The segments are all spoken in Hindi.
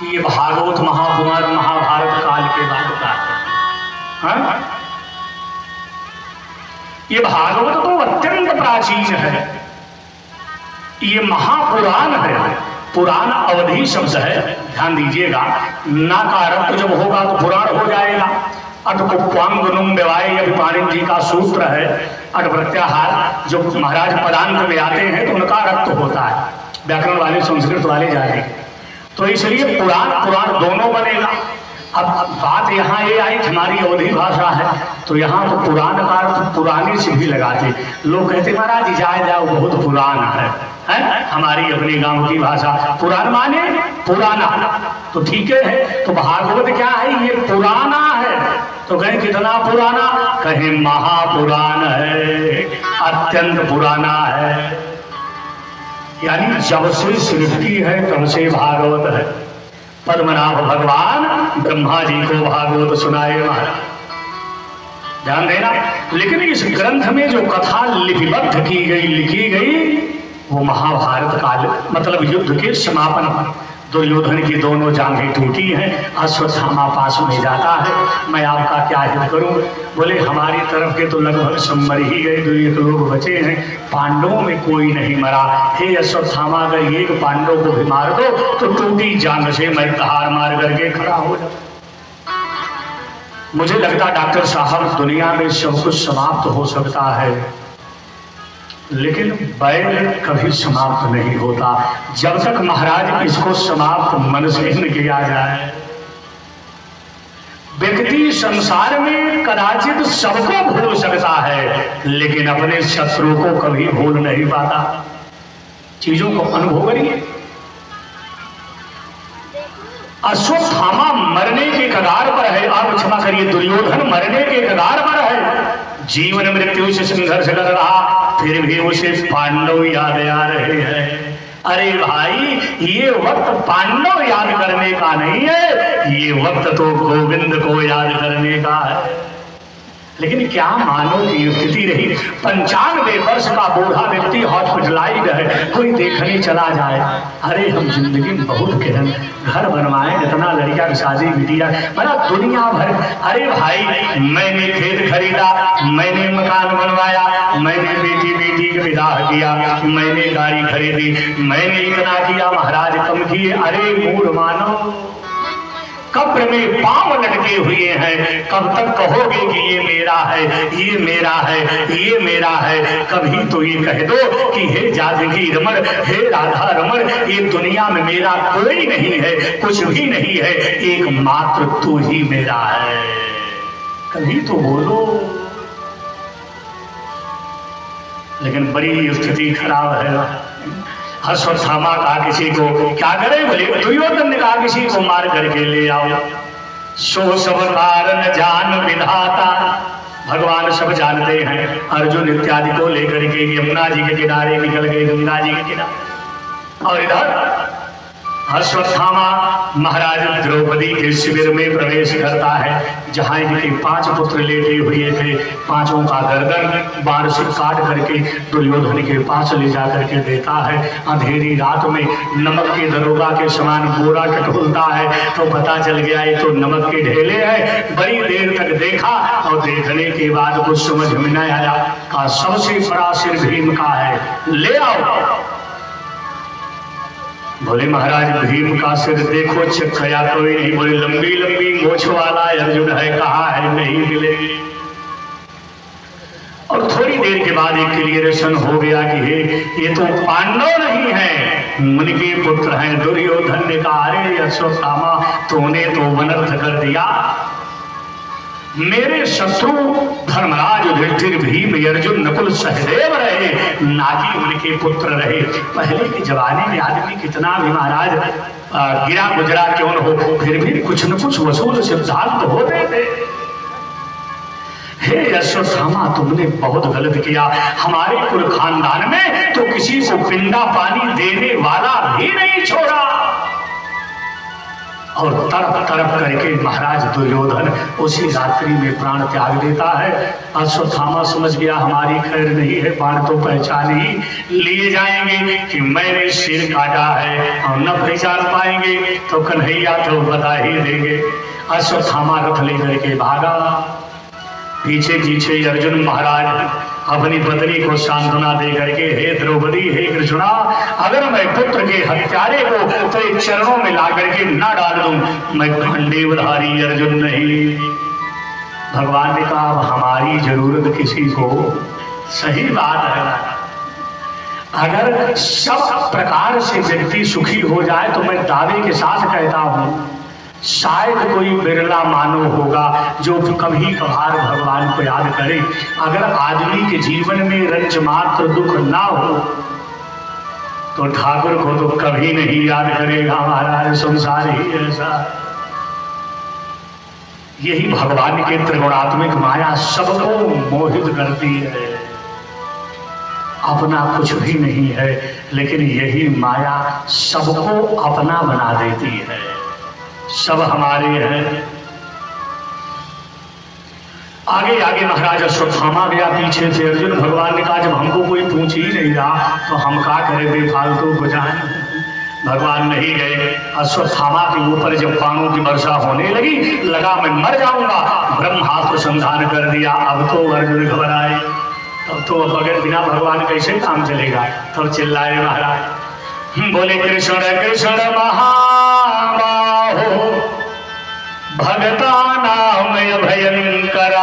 कि ये भागवत महापुराण महाभारत काल के बाद का है। ये भागवत तो अत्यंत प्राचीन है, ये महापुराण है। पुराण अवधि शब्द है, ध्यान दीजिएगा। नाकारक जब होगा तो पुराण हो जाएगा। अटकुप्वांगनुम विवाय यह पाणिनि जी का सूत्र है। अट प्रत्याहार जो महाराज पदांत में आते हैं तो उनका रक्त होता है, व्याकरण वाले संस्कृत वाले जाने, तो इसलिए पुराण पुराण दोनों बनेगा। अब बात यहाँ ये आई, हमारी अवधि भाषा है तो यहाँ तो पुराण का अर्थ पुराने से भी लगाते। लोग कहते महाराज जाए जाओ बहुत पुराना है? हमारी अपने गांव की भाषा पुराण माने पुराना, तो ठीक है। तो भागवत क्या है? ये पुराना है। तो कहें कितना पुराना? कहें महापुराण है, अत्यंत पुराना है। यानी जब से सृष्टि है तब से भागवत है। पद्मनाभ भगवान ब्रह्मा जी को भागवत सुनाए महाराज, ध्यान देना। लेकिन इस ग्रंथ में जो कथा लिपिबद्ध की गई, लिखी गई, वो महाभारत काल मतलब युद्ध के समापन पर दुर्योधन की दोनों जांघें टूटी हैं, अश्वत्थामा पास में जाता है, मैं आपका क्या हित करूं? बोले हमारी तरफ के तो लगभग सब मर ही गए, 2-1 लोग बचे हैं, पांडवों में कोई नहीं मरा। हे अश्वत्थामा, अगर एक पांडव को भी मार दो तो टूटी जांघ से मैं धार मार करके खड़ा हो जाऊं। मुझे लगता डॉक्टर साहब दुनिया में सब कुछ समाप्त हो सकता है, लेकिन बैर कभी समाप्त नहीं होता जब तक महाराज इसको समाप्त मन से न किया जाए। व्यक्ति संसार में कदाचित सबको भूल सकता है, लेकिन अपने शत्रु को कभी भूल नहीं पाता। चीजों को अनुभव करिए। अश्वत्थामा मरने के कगार पर है, आप क्षमा करिए, दुर्योधन मरने के कगार पर है, जीवन मृत्यु से संघर्ष कर रहा, फिर भी उसे पांडव याद आ रहे हैं। अरे भाई, ये वक्त पांडव याद करने का नहीं है, ये वक्त तो गोविंद को याद करने का है। लेकिन क्या मानो की स्थिति रही, 95 वर्ष का बूढ़ा व्यक्ति हॉस्पिटलाइज्ड है, कोई देखने चला जाए, अरे हम जिंदगी में बहुत कहन घर बनवाए, इतना लड़कियां की शादी बिटिया, मतलब दुनिया भर। अरे भाई, मैंने खेत खरीदा, मैंने मकान बनवाया, मैंने बेटी का विवाह किया, मैंने गाड़ी खरीदी, मैंने इतना किया, महाराज कम किए। अरे मूढ़ मानो, कब्र में पांव लटके हुए हैं, कब तक कहोगे कि ये मेरा है, ये मेरा है, ये मेरा है? कभी तो ये कह दो कि हे जानकी रमण, हे राधा रमण, ये दुनिया में मेरा कोई नहीं है, कुछ भी नहीं है, एकमात्र तू ही मेरा है। कभी तो बोलो। लेकिन बड़ी स्थिति खराब है। अश्वत्थामा कहा किसी को क्या करे? बोले दुर्योधन ने कहा किसी को मार करके ले आओ। सो सब कारण जान विधाता, भगवान सब जानते हैं। अर्जुन इत्यादि को लेकर के यमुना जी के किनारे निकल गए, गंगा जी के किनारे। और इधर अश्वत्थामा महाराज द्रौपदी के शिविर में प्रवेश करता है, जहां इनके 5 पुत्र लेटे हुए थे। 5ओं का गर्दन बाण से काट करके दुर्योधन के पास ले जा करके देता है। अंधेरी रात में नमक के दरोगा के समान गोरा टटोलता है, तो पता चल गया ये तो नमक के ढेले हैं। बड़ी देर तक देखा और देखने के बाद कुछ समझ में न आया, का सबसे बड़ा सिर भीम का है, ले आओ। बोले महाराज भीम का सिर देखो, चेक किया, कोई नहीं। बोले लंबी लंबी मोछ वाला अर्जुन है, कहा है, नहीं मिलेगी। और थोड़ी देर के बाद एक क्लियरेशन हो गया कि ये तो पांडव नहीं है, मुनि के पुत्र हैं। दुर्योधन ने कहा अरे अश्वत्थामा, तूने तो अनर्थ कर दिया। मेरे शत्रु धर्मराज युधिष्ठिर भीम अर्जुन नकुल सहदेव रहे, ना कि उनके पुत्र रहे। पहले के जमाने में आदमी कितना भी महाराज गिरा गुजरा क्यों न हो, फिर भी कुछ न कुछ वसूल सिद्धांत होते थे। हे अश्वत्थामा, तुमने बहुत गलत किया। हमारे कुल खानदान में तो किसी को पिंडा पानी देने वाला भी नहीं छोड़ा। और तड़प तड़प करके महाराज दुर्योधन उसी रात्रि में प्राण त्याग देता है। अश्वत्थामा समझ गया हमारी खैर नहीं है, बाण तो पहचान ही लिए जाएंगे कि मैंने सिर काटा है, और न पहचान पाएंगे तो कन्हैया तो बता ही देंगे। अश्वत्थामा रथ लेकर के भागा। पीछे पीछे अर्जुन महाराज अपनी पत्नी को सांत्वना दे करके, हे द्रौपदी, हे कृष्णा, अगर मैं पुत्र के हत्यारे को तेरे चरणों में ला करके न डाल दूं, मैं खंडेवधारी अर्जुन नहीं। भगवान ने कहा अब हमारी जरूरत किसी को, सही बात है। अगर सब प्रकार से व्यक्ति सुखी हो जाए तो मैं दावे के साथ कहता हूं शायद कोई बिरला मानव होगा जो कभी कभार भगवान को याद करे। अगर आदमी के जीवन में रंज मात्र दुख ना हो तो ठाकुर को तो कभी नहीं याद करेगा। हमारा संसार ही ऐसा। यही भगवान के त्रिगुणात्मक माया सबको मोहित करती है। अपना कुछ भी नहीं है, लेकिन यही माया सबको अपना बना देती है। सब हमारे हैं। आगे आगे महाराज अश्वत्थामा गया, पीछे से अर्जुन। भगवान ने कहा जब हमको कोई पूछ ही नहीं रहा तो हम क्या करें, बेफालतू बुझाएं। भगवान नहीं गए। अश्वत्थामा के ऊपर जब बाणों की वर्षा होने लगी, लगा मैं मर जाऊंगा, ब्रह्मास्त्र संधान कर दिया। अब तो अर्जुन घबराए। तब तो बगैर बिना भगवान कैसे काम चलेगा। तब चिल्लाए महाराज, बोले कृष्ण कृष्ण महाबाहो भगता नाम भयंकर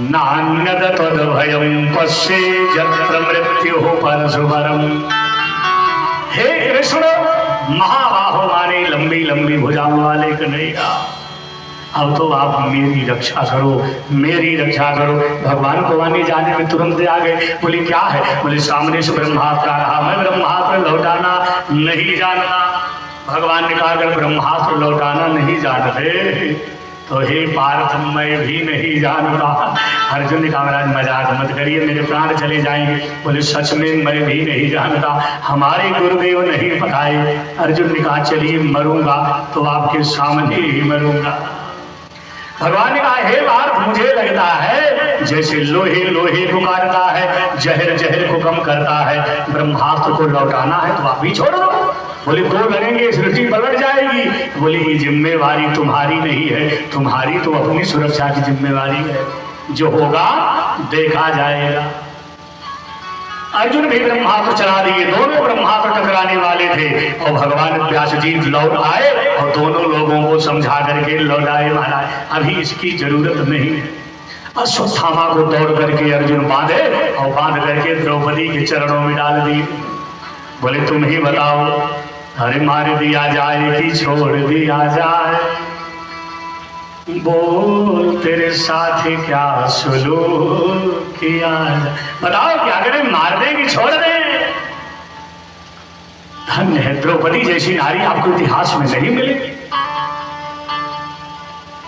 नान्यद तद भयं पश्ये यत्र मृत्यु परशुभरम। हे कृष्ण, महाबाहो माने लंबी लंबी भुजाओं वाले कन्हैया, अब तो आप मेरी रक्षा करो, मेरी रक्षा करो। भगवान को आने जाने में तुरंत आ गए। बोले क्या है? बोले सामने से ब्रह्मास्त्र आ रहा, मैं ब्रह्मास्त्र लौटाना नहीं जानता। भगवान ने कहा अगर ब्रह्मास्त्र लौटाना नहीं जानते तो हे पार्थ मैं भी नहीं जानता। अर्जुन ने कहा महाराज मजाक मत करिए, मेरे प्राण चले जाएंगे। बोले सच में मैं भी नहीं जानता, हमारे गुरुदेव नहीं बताए। अर्जुन ने कहा चलिए मरूंगा तो आपके सामने ही मरूंगा। भगवान ने कहा हे पार्थ, मुझे लगता है जैसे लोहे लोहे को काटता है, जहर जहर को कम करता है, ब्रह्मास्त्र को लौटाना है तो आप भी छोड़ दो। बोले दो लगेंगे, सृष्टि पलट जाएगी। बोले ये जिम्मेवारी तुम्हारी नहीं है, तुम्हारी तो अपनी सुरक्षा की जिम्मेवारी है, जो होगा देखा जाएगा। अर्जुन भी ब्रह्मास्त्र चला दिए, दोनों ब्रह्मास्त्र टकराने वाले थे और भगवान व्यास जी लौट आए और दोनों लोगों को समझा करके लौटाए। महाराज अभी इसकी जरूरत नहीं है। अश्वत्थामा को दौड़ करके अर्जुन बांधे और बांध करके द्रौपदी के चरणों में डाल दिए। बोले तुम ही बताओ, अरे मार दिया जाए कि छोड़ दिया जाए, बोल तेरे साथ क्या सुलूक किया, बताओ क्या करें, मार दे कि छोड़ दे। धन्य है द्रौपदी जैसी नारी आपको इतिहास में नहीं मिलेगी।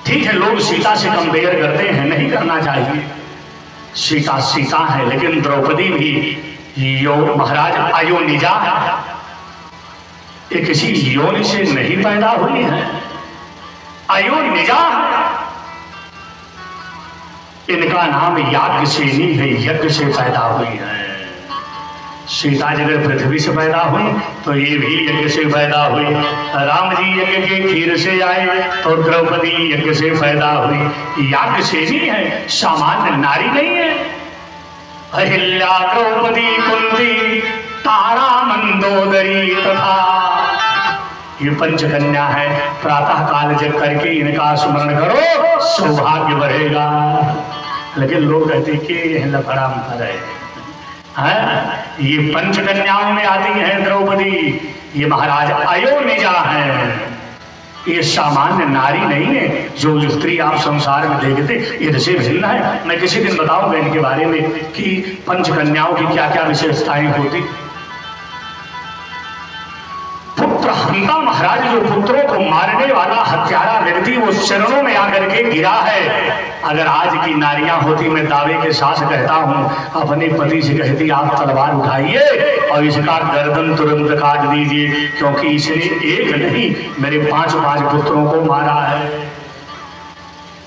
ठीक है लोग सीता से कंपेयर करते हैं, नहीं करना चाहिए। सीता सीता है, लेकिन द्रौपदी भी महाराज अयोनिजा है, ये किसी योनि से नहीं पैदा हुई है, अयोनिजा है। इनका नाम याज्ञसेनी है, यज्ञ से पैदा हुई है। सीता जगह पृथ्वी से पैदा हुई तो ये भी यज्ञ से पैदा हुई। राम जी यज्ञ के खीर से आए तो द्रौपदी यज्ञ से पैदा हुई। याज्ञसेनी है, सामान्य नारी नहीं है। अहिल्या द्रौपदी कुंती तारा मंदोदरी तथा ये पंचकन्या है। प्रातः काल जग करके इनका स्मरण करो, सौभाग्य बढ़ेगा। लेकिन लोग कहते कि यह लफड़ा मत है। ये पंचकन्याओं में आती है द्रौपदी, ये महाराज अयोनिजा है, ये सामान्य नारी नहीं है जो स्त्री आप संसार में देखते, इनसे भिन्न है। मैं किसी दिन बताऊंगा इनके बारे में कि पंचकन्याओं की क्या क्या विशेषताएं होती। पुत्र सीता महाराज जो पुत्रों को मारने वाला हत्यारा व्यक्ति वो चरणों में आकर के गिरा है। अगर आज की नारियां होती, मैं दावे के साथ कहता हूं, अपने पति से कहती आप तलवार उठाइए और इसका गर्दन तुरंत काट दीजिए, क्योंकि इसने एक नहीं मेरे 5 पुत्रों को मारा है।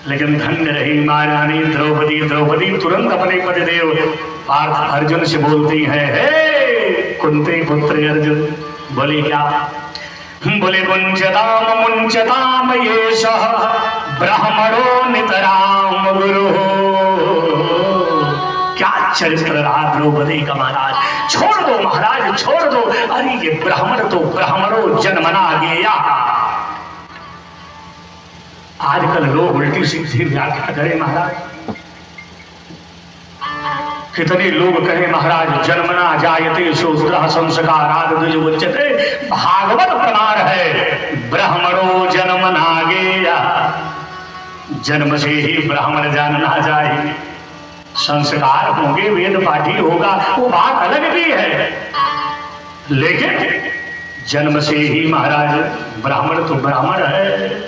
लेकिन धन्य रही महारानी द्रौपदी। द्रौपदी तुरंत अपने पतिदेव पार्थ अर्जुन से बोलती है, हे कुंती पुत्र अर्जुन। बोले क्या? बोले मुंचताम ये सह ब्राह्मणो नितराम गुरु। क्या चरित्र रहा द्रौपदी का महाराज। छोड़ दो महाराज, छोड़ दो। अरे ये ब्राह्मण तो ब्राह्मणों जन्मना गया। आजकल लोग उल्टी सीधी व्याख्या करें महाराज। कितने लोग कहे महाराज जन्मना जायते शूद्रः संस्काराद् द्विजोच्यते। भागवत प्रमाण है, ब्राह्मणों जन्मना गेया। जन्म से ही ब्राह्मण जानना चाहिए। संस्कार होंगे, वेद पाठी होगा, वो बात अलग भी है, लेकिन जन्म से ही महाराज ब्राह्मण तो ब्राह्मण है।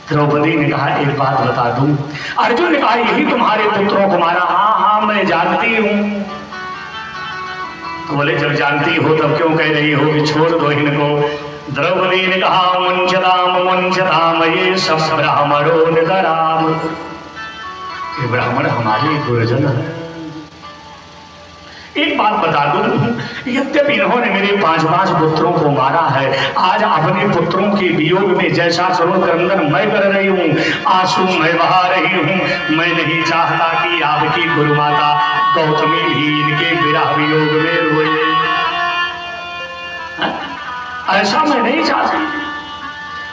द्रौपदी ने कहा एक बात बता दूं। अर्जुन ने कहा यही तुम्हारे पुत्रों को मारा। हाँ मैं जानती हूं। तो बोले जब जानती हो तब क्यों कह रही हो कि छोड़ दो इनको। द्रौपदी ने कहा मुंचताम ये सब ब्राह्मणों नितराम। ये ब्राह्मण हमारे गुरुजन है। एक बात बता दूं, यद्यपि इन्होंने मेरे 5 पुत्रों को मारा है, आज अपने पुत्रों के वियोग में जैसा करुण क्रंदन मैं कर रही हूं, आंसू मैं बहा रही हूं, मैं नहीं चाहता कि आपकी गुरु माता गौतमी भी इनके विरह वियोग में रोए। ऐसा मैं नहीं चाहती।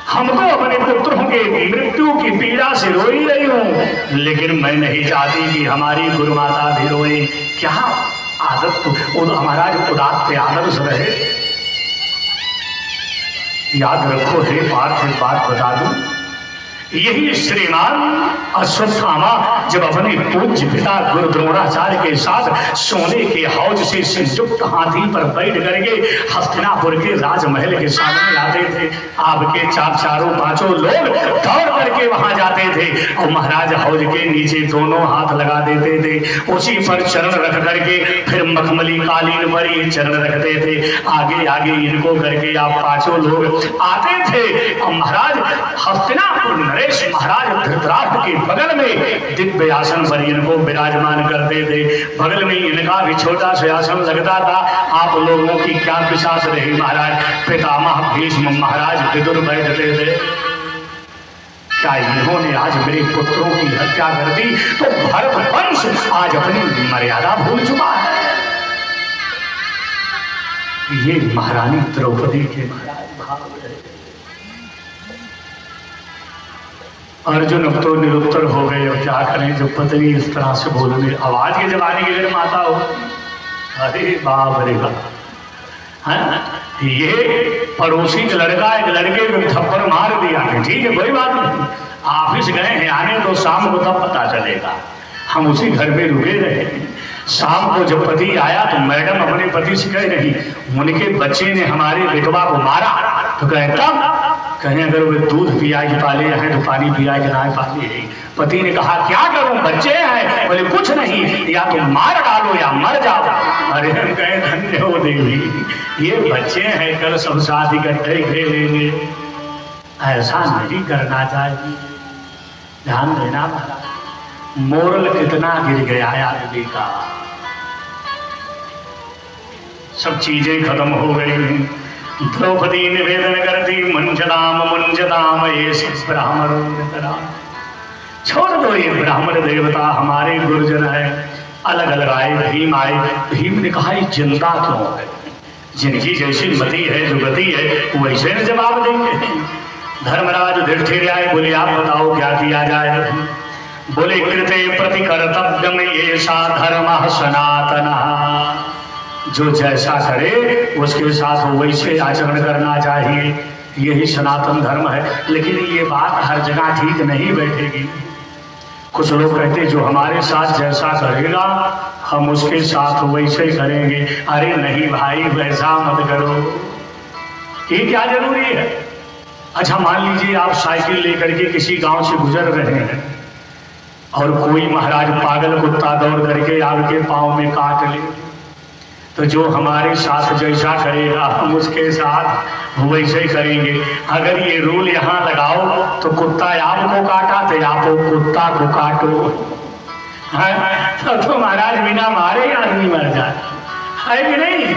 हमको अपने पुत्रों के मृत्यु की पीड़ा से रो ही रही हूं, लेकिन मैं नहीं चाहती कि हमारी गुरु माता भी रोए। क्या आदत तो महाराज उदात्त आदर्श रहे। याद रखो हे पार्थ, एक बात बता दूं, यही श्रीमान अश्वत्थामा जब अपने पूज्य पिता गुरु द्रोणाचार्य के साथ सोने के हौज से संयुक्त हाथी पर बैठ करके हस्तिनापुर के राजमहल के सामने आते थे, आपके चारों 5 लोग दौड़ करके वहां जाते थे और महाराज हौज के नीचे दोनों हाथ लगा देते थे, उसी पर चरण रख करके फिर मखमली कालीन पर ये चरण रखते थे। आगे आगे इनको करके आप 5 लोग आते थे और महाराज हस्तिनापुर महाराज धृतराष्ट्र के बगल में दिव्य आसन पर इनको विराजमान करते थे। बगल में इनका भी छोटा सा आसन लगता था। आप लोगों की क्या विश्वास रही महाराज। पितामह भीष्म महाराज विदुर बैठते थे। क्या इन्होंने आज मेरे पुत्रों की हत्या कर दी तो भरत वंश आज अपनी मर्यादा भूल चुका है। ये महारानी द्रौपदी के महाराज भाव रहे। अर्जुन अब तो निरुत्तर हो गए। अब क्या करें जब पत्नी इस तरह से बोलने। आवाज के जमाने की अगर माता हो, अरे बाप रे बाप। ये पड़ोसी का लड़का एक लड़के को थप्पड़ मार दिया, ठीक है कोई बात नहीं, ऑफिस गए हैं, आने तो शाम को तब पता चलेगा। हम उसी घर में रुके रहे। शाम को जब पति आया तो मैडम अपने पति से कह रही उनके बच्चे ने हमारे बेटवा को मारा। तो कहें अगर वे दूध पिया के पाले हैं तो पानी पिया के ना पाले है। पति ने कहा क्या करूं, बच्चे हैं। बोले कुछ नहीं, या तो मार डालो या मर जाओ। अरे हम कहे धन्य हो देवी, ये बच्चे हैं, कल सब साथ इकट्ठे खेलेंगे। ऐसा नहीं करना चाहिए। ध्यान देना महाराज, मोरल कितना गिर गया है आदमी का। सब चीजें खत्म हो गई। द्रौपदी निवेदन करती मुंजदाम ये सब ब्राह्मण। छोड़ दो ये ब्राह्मण देवता हमारे गुरुजन है। अलग अलग आए, भीम आए। भीम ने कहा ये जिंदा क्यों है, जिनकी जैसी मति है जो गति है वैसे न जवाब देंगे। धर्मराज युधिष्ठिर आए, बोले आप बताओ क्या किया जाए। बोले कृते प्रति कर्तव्यम ये सा धर्म सनातन। जो जैसा करे उसके साथ वैसे आचरण करना चाहिए, यही सनातन धर्म है। लेकिन ये बात हर जगह ठीक नहीं बैठेगी। कुछ लोग कहते जो हमारे साथ जैसा करेगा हम उसके साथ वैसे करेंगे। अरे नहीं भाई, वैसा मत करो, ये क्या जरूरी है। अच्छा मान लीजिए आप साइकिल लेकर के किसी गांव से गुजर रहे हैं और कोई महाराज पागल कुत्ता दौड़ करके आपके पाँव में काट ले, तो जो हमारे साथ जैसा करेगा हम उसके साथ वैसे ही करेंगे। अगर ये रूल यहाँ लगाओ तो कुत्ता आपको काटा तो आप कुत्ता को काटो, तो महाराज बिना मारे आदमी मर जाए, है कि नहीं।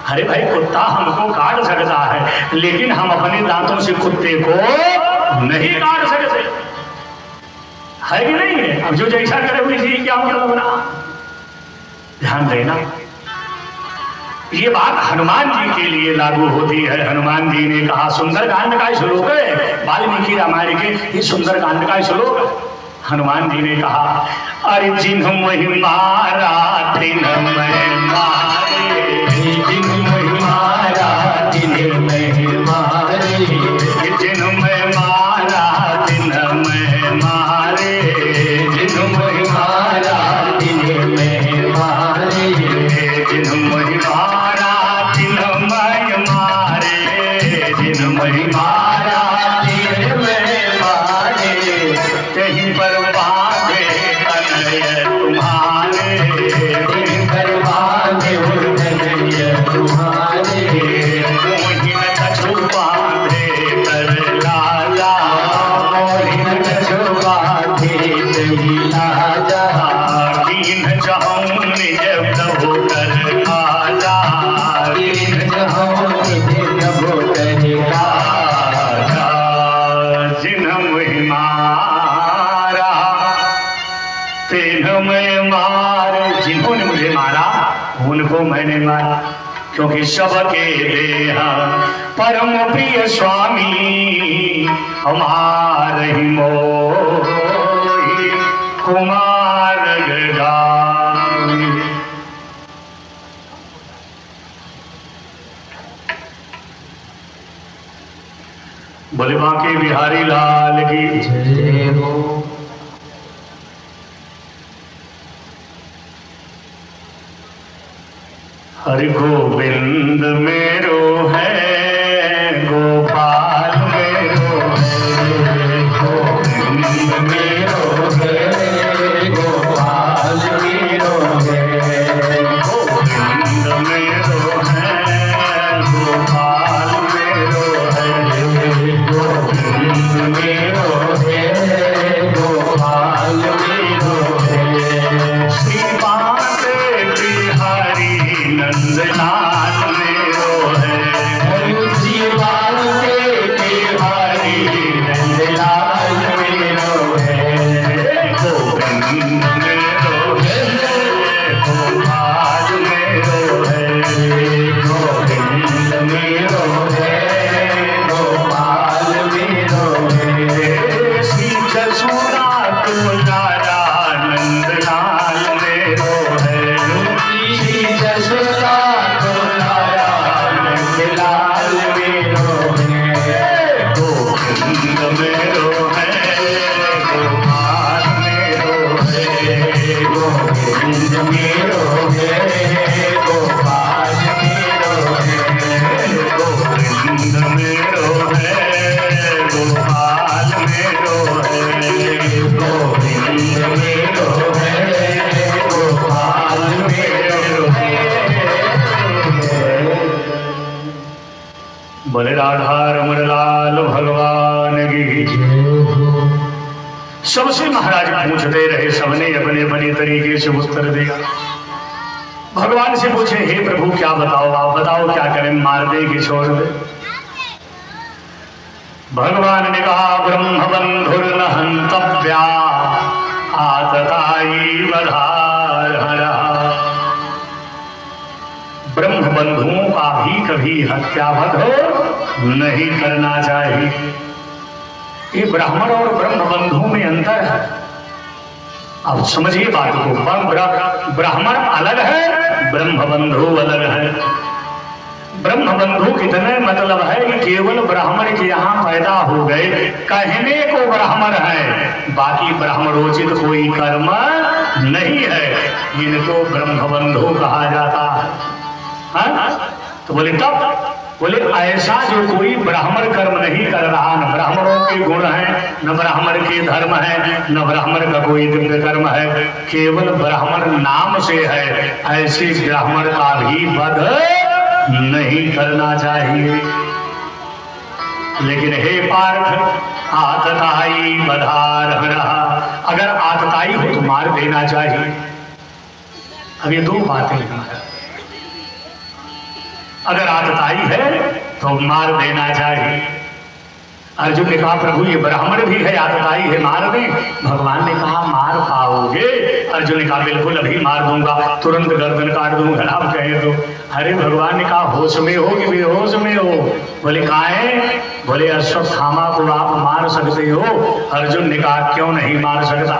अरे भाई कुत्ता हमको काट सकता है लेकिन हम अपने दांतों से कुत्ते को नहीं काट सकते, है कि नहीं है। अब जो जैसा करे वैसे क्या मतलब ना, ध्यान देना। ये बात हनुमान जी के लिए लागू होती है। हनुमान जी ने कहा, सुंदरकांड का श्लोक है, वाल्मीकि रामायण के ये सुंदरकांड का श्लोक है। हनुमान जी ने कहा, अरे जिन्ह मोहि मारा तिन्ह मैं मारे, जिन्ह मोहि मारा तिन्ह मैं मारे, जिन्ह मैं मारा तिन्ह मैं मारे, जिन्ह मोहि मारा तिन्ह मैं मारे, जिन्ह मोहि मारा तिन्ह मैं मारे, जिन्ह मोहि मारा तिन्ह मैं मारे, कहीं पर बांधे कन्हैया तुम्हारे, कहीं पर बांधे कन्हैया तुम्हारे, मोहिन कछु बांधे कर लाजा, मोहिन कछु बांधे कही लाजा, दीन जहूं निज प्रभु कर आजा, दीन जहूं निज प्रभु कर आजा, जिन्ह मोहि मारा तिन्ह मैं मार, जिन्होंने मुझे मारा उनको मैंने मारा, क्योंकि सबके देहा परम प्रिय स्वामी हमार ही मोहि कुमार गामी। बोले बांके बिहारी लाल की जय हो। हरि गोविंद मेरो है, गोपाल मेरो है, गोविंद मेरो है, गोपाल मेरो है, गोविंद मेरो है, गोपाल मेरो है, गोविंद मेरो है, गोपाल मेरो है, श्री बांके बिहारी नंदलाल मेरो है, श्री बांके बिहारी नंदलाल मेरो है, गोविंद मेरो है, गोपाल मेरो है, गोविंद मेरो है, गोपाल मेरो है, श्री जसुदा तुलारा नंदलाल मेरो है, श्री जसुदा तुलारा नंदलाल मेरो है, गोविंद मेरो है, गोपाल मेरो है, गोविंद मेरो है, गोपाल मेरो है, गोविंद मेरो है, गोपाल मेरो है, गोविंद मेरो है, गोपाल मेरो है। बोले राधा रमण लाल भगवान की जय हो। सबसे महाराज पूछते रहे, सबने अपने अपने तरीके से उत्तर दिया। भगवान से पूछे, हे प्रभु क्या बताओ, आप बताओ क्या करें, मार दे कि छोड़ दे। भगवान ने कहा, ब्रह्म बंधुर्न हंतव्या आतताई वधारहरा। ब्रह्म बंधुओं का भी कभी हत्यावध नहीं करना चाहिए। ये ब्राह्मण और ब्रह्म बंधु में अंतर है। अब समझिए बात को, ब्राह्मण अलग है, ब्रह्म बंधु अलग है। ब्रह्म बंधु कितने मतलब है कि केवल ब्राह्मण के यहाँ पैदा हो गए, कहने को ब्राह्मण है, बाकी ब्राह्मणोचित कोई कर्म नहीं है, इनको ब्रह्मबंधु कहा जाता है। तो बोले तब बोले ऐसा जो कोई ब्राह्मण कर्म नहीं कर रहा, न ब्राह्मणों के गुण है, न ब्राह्मण के धर्म है, न ब्राह्मण का कोई दिव्य कर्म है, केवल ब्राह्मण नाम से है, ऐसे ब्राह्मण का भी वध नहीं करना चाहिए। लेकिन हे पार्थ, आतताई बधार रहा, अगर आतताई हो तो मार देना चाहिए। अब ये दो बातें हैं, अगर आतताई है तो मार देना चाहिए। अर्जुन ने कहा प्रभु ये ब्राह्मण भी है, आतताई है, मार दे। भगवान ने कहा मार पाओगे? अर्जुन ने कहा बिल्कुल अभी मार दूंगा, तुरंत गर्दन काट दूंगा। आप कहे तो अरे भगवान ने कहा होश में हो कि बेहोश में हो? बोले काहे? बोले अश्वत्थामा को आप मार सकते हो। अर्जुन ने कहा क्यों नहीं मार सकता?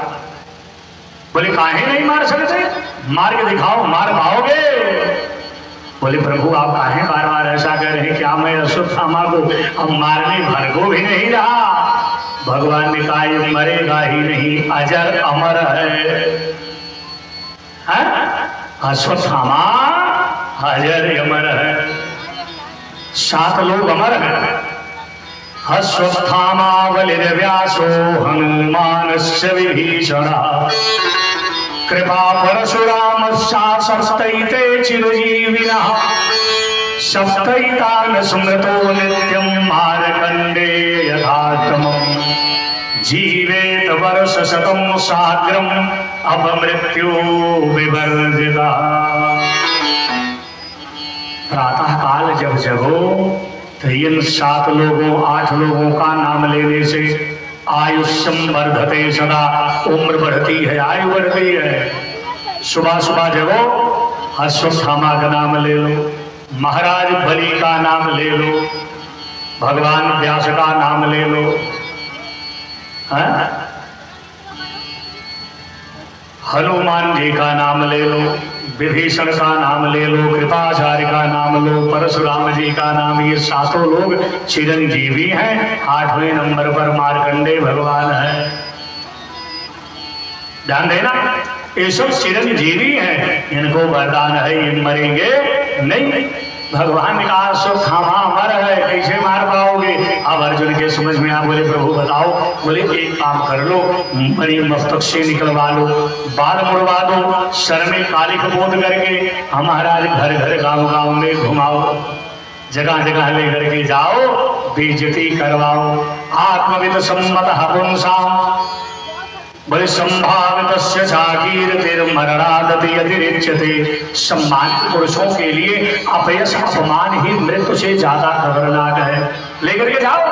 बोले काहे नहीं मार सकते? मार के दिखाओ, मार पाओगे? बोले प्रभु आप काहे बार बार ऐसा कह रहे हैं, क्या मैं अश्वत्थामा को अब मारने भर को भी नहीं रहा? भगवान ने कहा ये मरेगा ही नहीं, अजर अमर है। अश्वत्थामा अजर अमर है, 7 लोग अमर हैं। अश्वत्थामा बलिर्व्यासो हनुमानस्य विभीषणः कृपा परशुराम शासस्तैते चिरजीविनः सप्तैतान स्मृतो नित्यं मार्कण्डेय यथाक्रमम् जीवेत वर्षशतं साग्रम् अपमृत्यो विवर्जितः। प्रातः काल जब जगो तो इन 7 लोगों 8 लोगों का नाम लेने से आयुष्यम वर्धते सदा, उम्र बढ़ती है, आयु बढ़ती है। सुबह सुबह जगो, अश्वत्थामा का नाम ले लो, महाराज बलि का नाम ले लो, भगवान व्यास का नाम ले लो, हनुमान जी का नाम ले लो, विभीषण का नाम ले लो, कृपाचार्य का नाम लो, परशुराम जी का नाम। ये 7 लोग चिरंजीवी हैं। 8वें नंबर पर मार्कंडेय भगवान है। ध्यान देना, ये सब चिरंजीवी हैं, इनको वरदान है, ये मरेंगे नहीं। भगवान ने कहा अश्वत्थामा अमर है, कैसे मार पाओगे? अब अर्जुन के समझ में आ, बोले प्रभु बताओ। बोले एक काम कर लो, मणि मस्तक से निकलवा लो, बाल मुड़वा दो, सर में कालिक बोध करके महाराज घर घर गांव गांव में घुमाओ, जगह जगह लेकर के जाओ, बेइज्जती करवाओ। आत्मविद सम्मत पुंसाम बोले संभावितस्य चाकीर्तिर्मरणादति यतिरिच्यते। सम्मानित पुरुषों के लिए अपयश अपमान ही मृत्यु से ज्यादा खतरनाक है। लेकर के जाओ।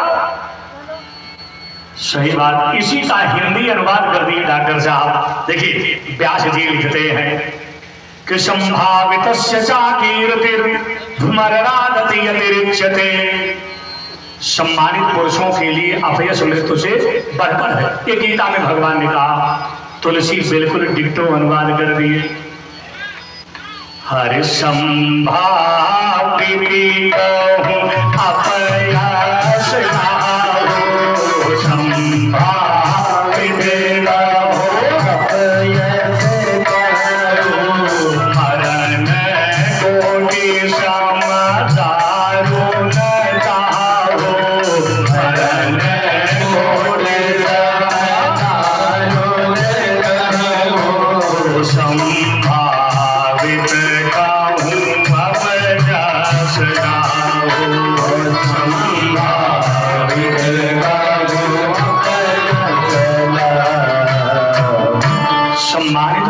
सही बात। इसी का हिंदी अनुवाद कर दिए डॉक्टर साहब। देखिए व्यास जी लिखते हैं कि संभावितस्य चाकीर्तिर्मरणादति यतिरिच्यते। सम्मानित पुरुषों के लिए अपयश मृत्यु से बढ़कर है। ये गीता में भगवान ने कहा। तुलसी बिल्कुल डिक्टो अनुवाद कर दिए। हरि संभावित अपयश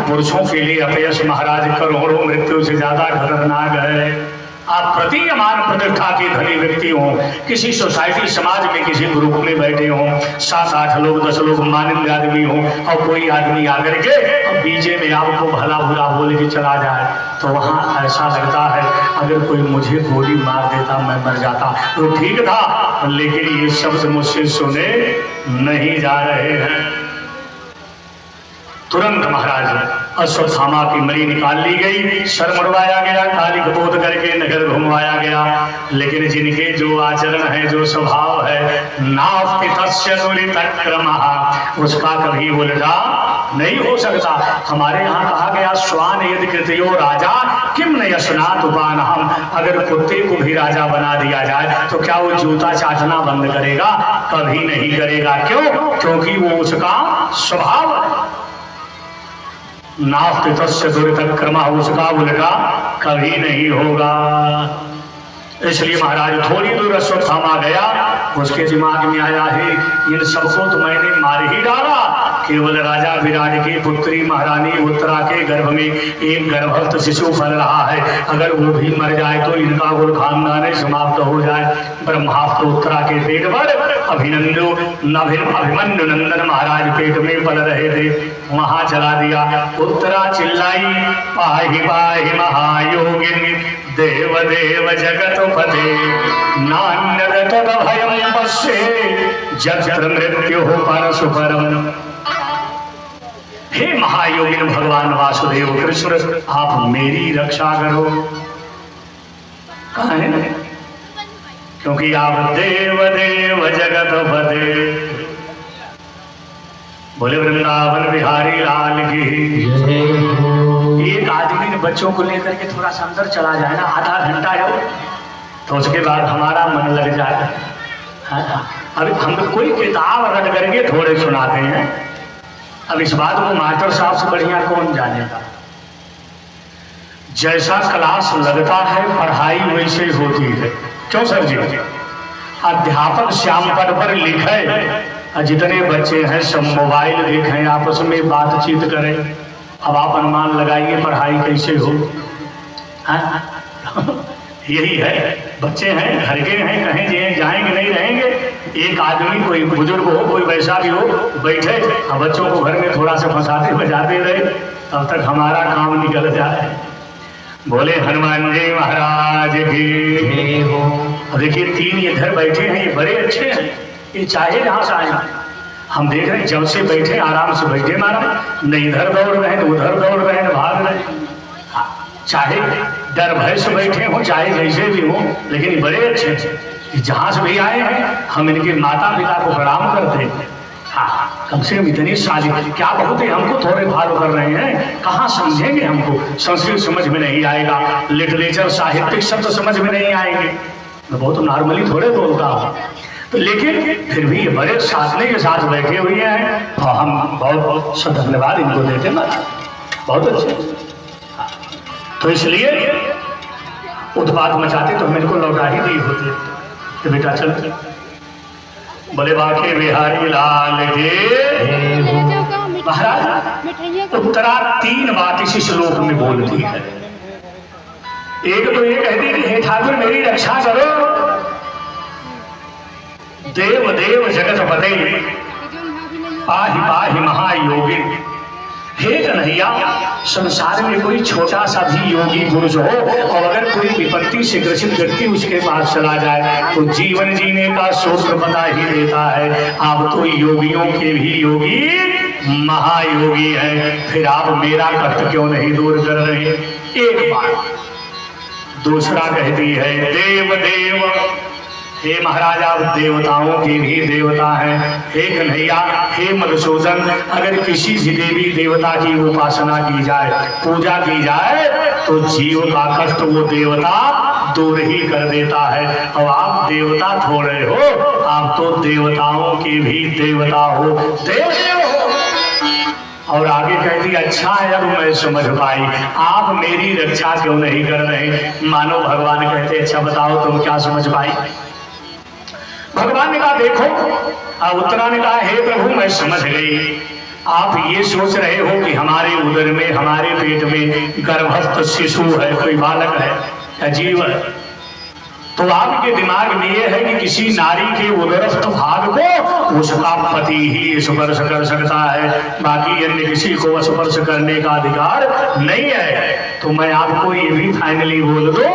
पुरुषों के लिए अपयश महाराज करोड़ों मृत्यु से ज्यादा खतरनाक है। आप प्रतीयमान प्रतिष्ठा के धनी व्यक्ति हो, किसी सोसाइटी समाज में किसी ग्रुप में बैठे हो, 7-8 लोग 10 लोग मानिंद आदमी हो, और कोई आदमी आकर के और बीजे में आपको भला बुरा बोल के चला जाए, तो वहाँ ऐसा लगता है अगर कोई मुझे गोली मार देता मैं मर जाता तो ठीक था, लेकिन ये शब्द मुझसे सुने नहीं जा रहे हैं। तुरंत महाराज अश्वत्थामा की मणि निकाल ली गई, सर मुड़वाया गया, कालिक बोध करके नगर घुमवाया गया। लेकिन जिनके जो आचरण है, जो स्वभाव है, नास्ति तस्य दुरितक्रमः, उसका कभी उल्टा नहीं हो सकता। हमारे यहाँ कहा गया स्वान यदि कृतयो राजा किम न यशनात उपानहम, अगर कुत्ते को भी राजा बना दिया जाए तो क्या वो जूता चाटना बंद करेगा? कभी नहीं करेगा। क्यों? क्योंकि वो उसका स्वभाव नास्ति तस्य दुरितक्रमः, उसका उल्टा कभी नहीं होगा। इसलिए महाराज थोड़ी दूर अश्वत्थामा गया, उसके दिमाग में आया है इन सबको तो मैंने मार ही डाला, केवल राजा विराट की पुत्री महारानी उत्तरा के गर्भ में एक गर्भस्थ शिशु फल रहा है, अगर वो भी मर जाए तो इनका कुल खानदान समाप्त हो जाए। ब्रह्मास्त्र उत्तरा के पेट पर अभिमन्यु नंदन महाराज पेट में पल रहे थे, वहां चला दिया। उत्तरा चिल्लाई पाहि पाहि महायोगिनी देव देव जगतपते नान्यद तदभयं पश्ये जत्र मृत्युः परशुपरम्। हे महायोगिन भगवान वासुदेव कृष्ण, आप मेरी रक्षा करो। कहाँ है? क्योंकि आप देव देव जगतपते। बोले वृंदावन बिहारी लाल की। एक आदमी ने बच्चों को लेकर के थोड़ा सा अंदर चला जाए ना, आधा घंटा है तो उसके बाद हमारा मन लग जाए। अभी हम कोई किताब रट करके थोड़े सुनाते हैं, अब इस बात को मास्टर साहब से बढ़िया कौन जानेगा। जैसा क्लास लगता है पढ़ाई वैसे होती है। क्यों सर जी? अध्यापक श्याम पट पर लिखे, जितने बच्चे हैं सब मोबाइल देखें, आपस में बातचीत करें। अब आप अनुमान लगाइए पढ़ाई कैसे हो। यही है, बच्चे हैं, घर के हैं, कहीं जाएंगे नहीं रहेंगे। एक आदमी कोई बुजुर्ग हो, कोई वैसा भी हो, बैठे और बच्चों को घर में थोड़ा सा फंसाते बजाते रहे, तब तक हमारा काम निकल जाए। बोले हनुमान जी महाराज की हो। देखिए तीन इधर बैठे हैं, ये बड़े अच्छे हैं, ये चाहे जहाँ से आए। हम देख रहे हैं जब से बैठे आराम से बैठे महाराज, न इधर दौड़ रहे हैं, उधर दौड़ रहे हैं, भाग रहे हैं। चाहे डर भय से बैठे हो, चाहे जैसे भी हो, लेकिन ये बड़े अच्छे हैं। जहाँ से भी आए हैं हम इनके माता पिता को प्रणाम करते हैं। हाँ, कम से कम इतनी शादी क्या बहुत है, हमको थोड़े फॉलो कर रहे हैं, कहाँ समझेंगे हमको। संस्कृत समझ में नहीं आएगा, लिटरेचर साहित्यिक शब्द समझ में नहीं आएंगे, मैं बहुत नॉर्मली थोड़े बोलता हूँ, तो लेकिन फिर भी ये बड़े साधने के साथ बैठे हुए हैं और हम बहुत बहुत धन्यवाद इनको देते हैं, बहुत अच्छे। तो इसलिए उत्पात मचाते तो हम इनको लौटा ही दी होती। तो बेटा चल, बोले बाके बिहारी लाल के। महाराज उत्तरा तीन बात इस श्लोक में बोलती है। एक तो ये कहती कि हे ठाकुर मेरी रक्षा करो, देव देव जगतपते पाहि पाहि महायोगिन। हे कन्हैया, संसार में कोई छोटा सा भी योगी पुरुष हो और अगर कोई विपत्ति से ग्रसित व्यक्ति उसके पास चला जाए तो जीवन जीने का सूत्र बता ही देता है। आप तो योगियों के भी योगी महायोगी हैं, फिर आप मेरा कष्ट क्यों नहीं दूर कर रहे? एक बात। दूसरा कहती है देव देव, हे महाराज आप देवताओं के भी देवता हैं। हे कन्हैया, हे मधुसूदन, अगर किसी भी देवी देवता की उपासना की जाए, पूजा की जाए तो जीव का कष्ट वो देवता दूर ही कर देता है। और आप देवता थोड़े हो, आप तो देवताओं के भी देवता हो, देव हो। और आगे कहती अच्छा है अब मैं समझ पाई, आप मेरी रक्षा क्यों नहीं कर रहे? मानो भगवान कहते अच्छा बताओ तुम क्या समझ पाई? भगवान ने कहा देखो, उत्तरा ने कहा हे प्रभु मैं समझ गई, आप ये सोच रहे हो कि हमारे उदर में, हमारे पेट में गर्भस्थ शिशु है, कोई बालक है या जीव है, तो आपके दिमाग में ये है कि किसी नारी के उदरस्थ भाग को उसका पति ही स्पर्श कर सकता है, बाकी अन्य किसी को स्पर्श करने का अधिकार नहीं है। तो मैं आपको ये भी फाइनली बोल दूं,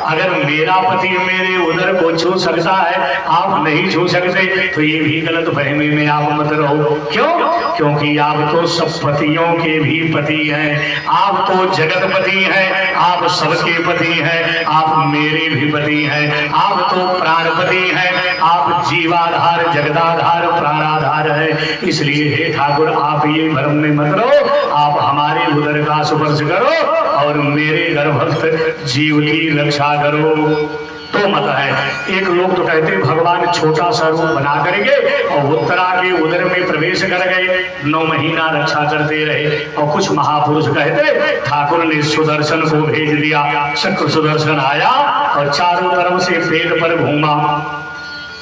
अगर मेरा पति मेरे उदर को छू सकता है, आप नहीं छू सकते, तो ये भी गलत फहमी में आप मत रहो। क्यों? क्योंकि आप तो सब पतियों के भी पति हैं, आप तो जगत पति हैं, आप सबके पति हैं, आप मेरे भी पति हैं, आप तो प्राणपति हैं, आप जीवाधार जगदाधार प्राणाधार है। इसलिए हे ठाकुर, आप ये भ्रम में मत रहो, आप हमारे उदर का स्पर्श करो और मेरे गर्भस्थ जीव की रक्षा करो। तो मत है। एक लोग तो कहते भगवान छोटा सा रूप बना करके और उत्तरा के उदर में प्रवेश कर गए, 9 महीना रक्षा करते रहे। और कुछ महापुरुष कहते ठाकुर ने सुदर्शन को भेज दिया, शक्र सुदर्शन आया और चारों तरफ से पेट पर घूमा।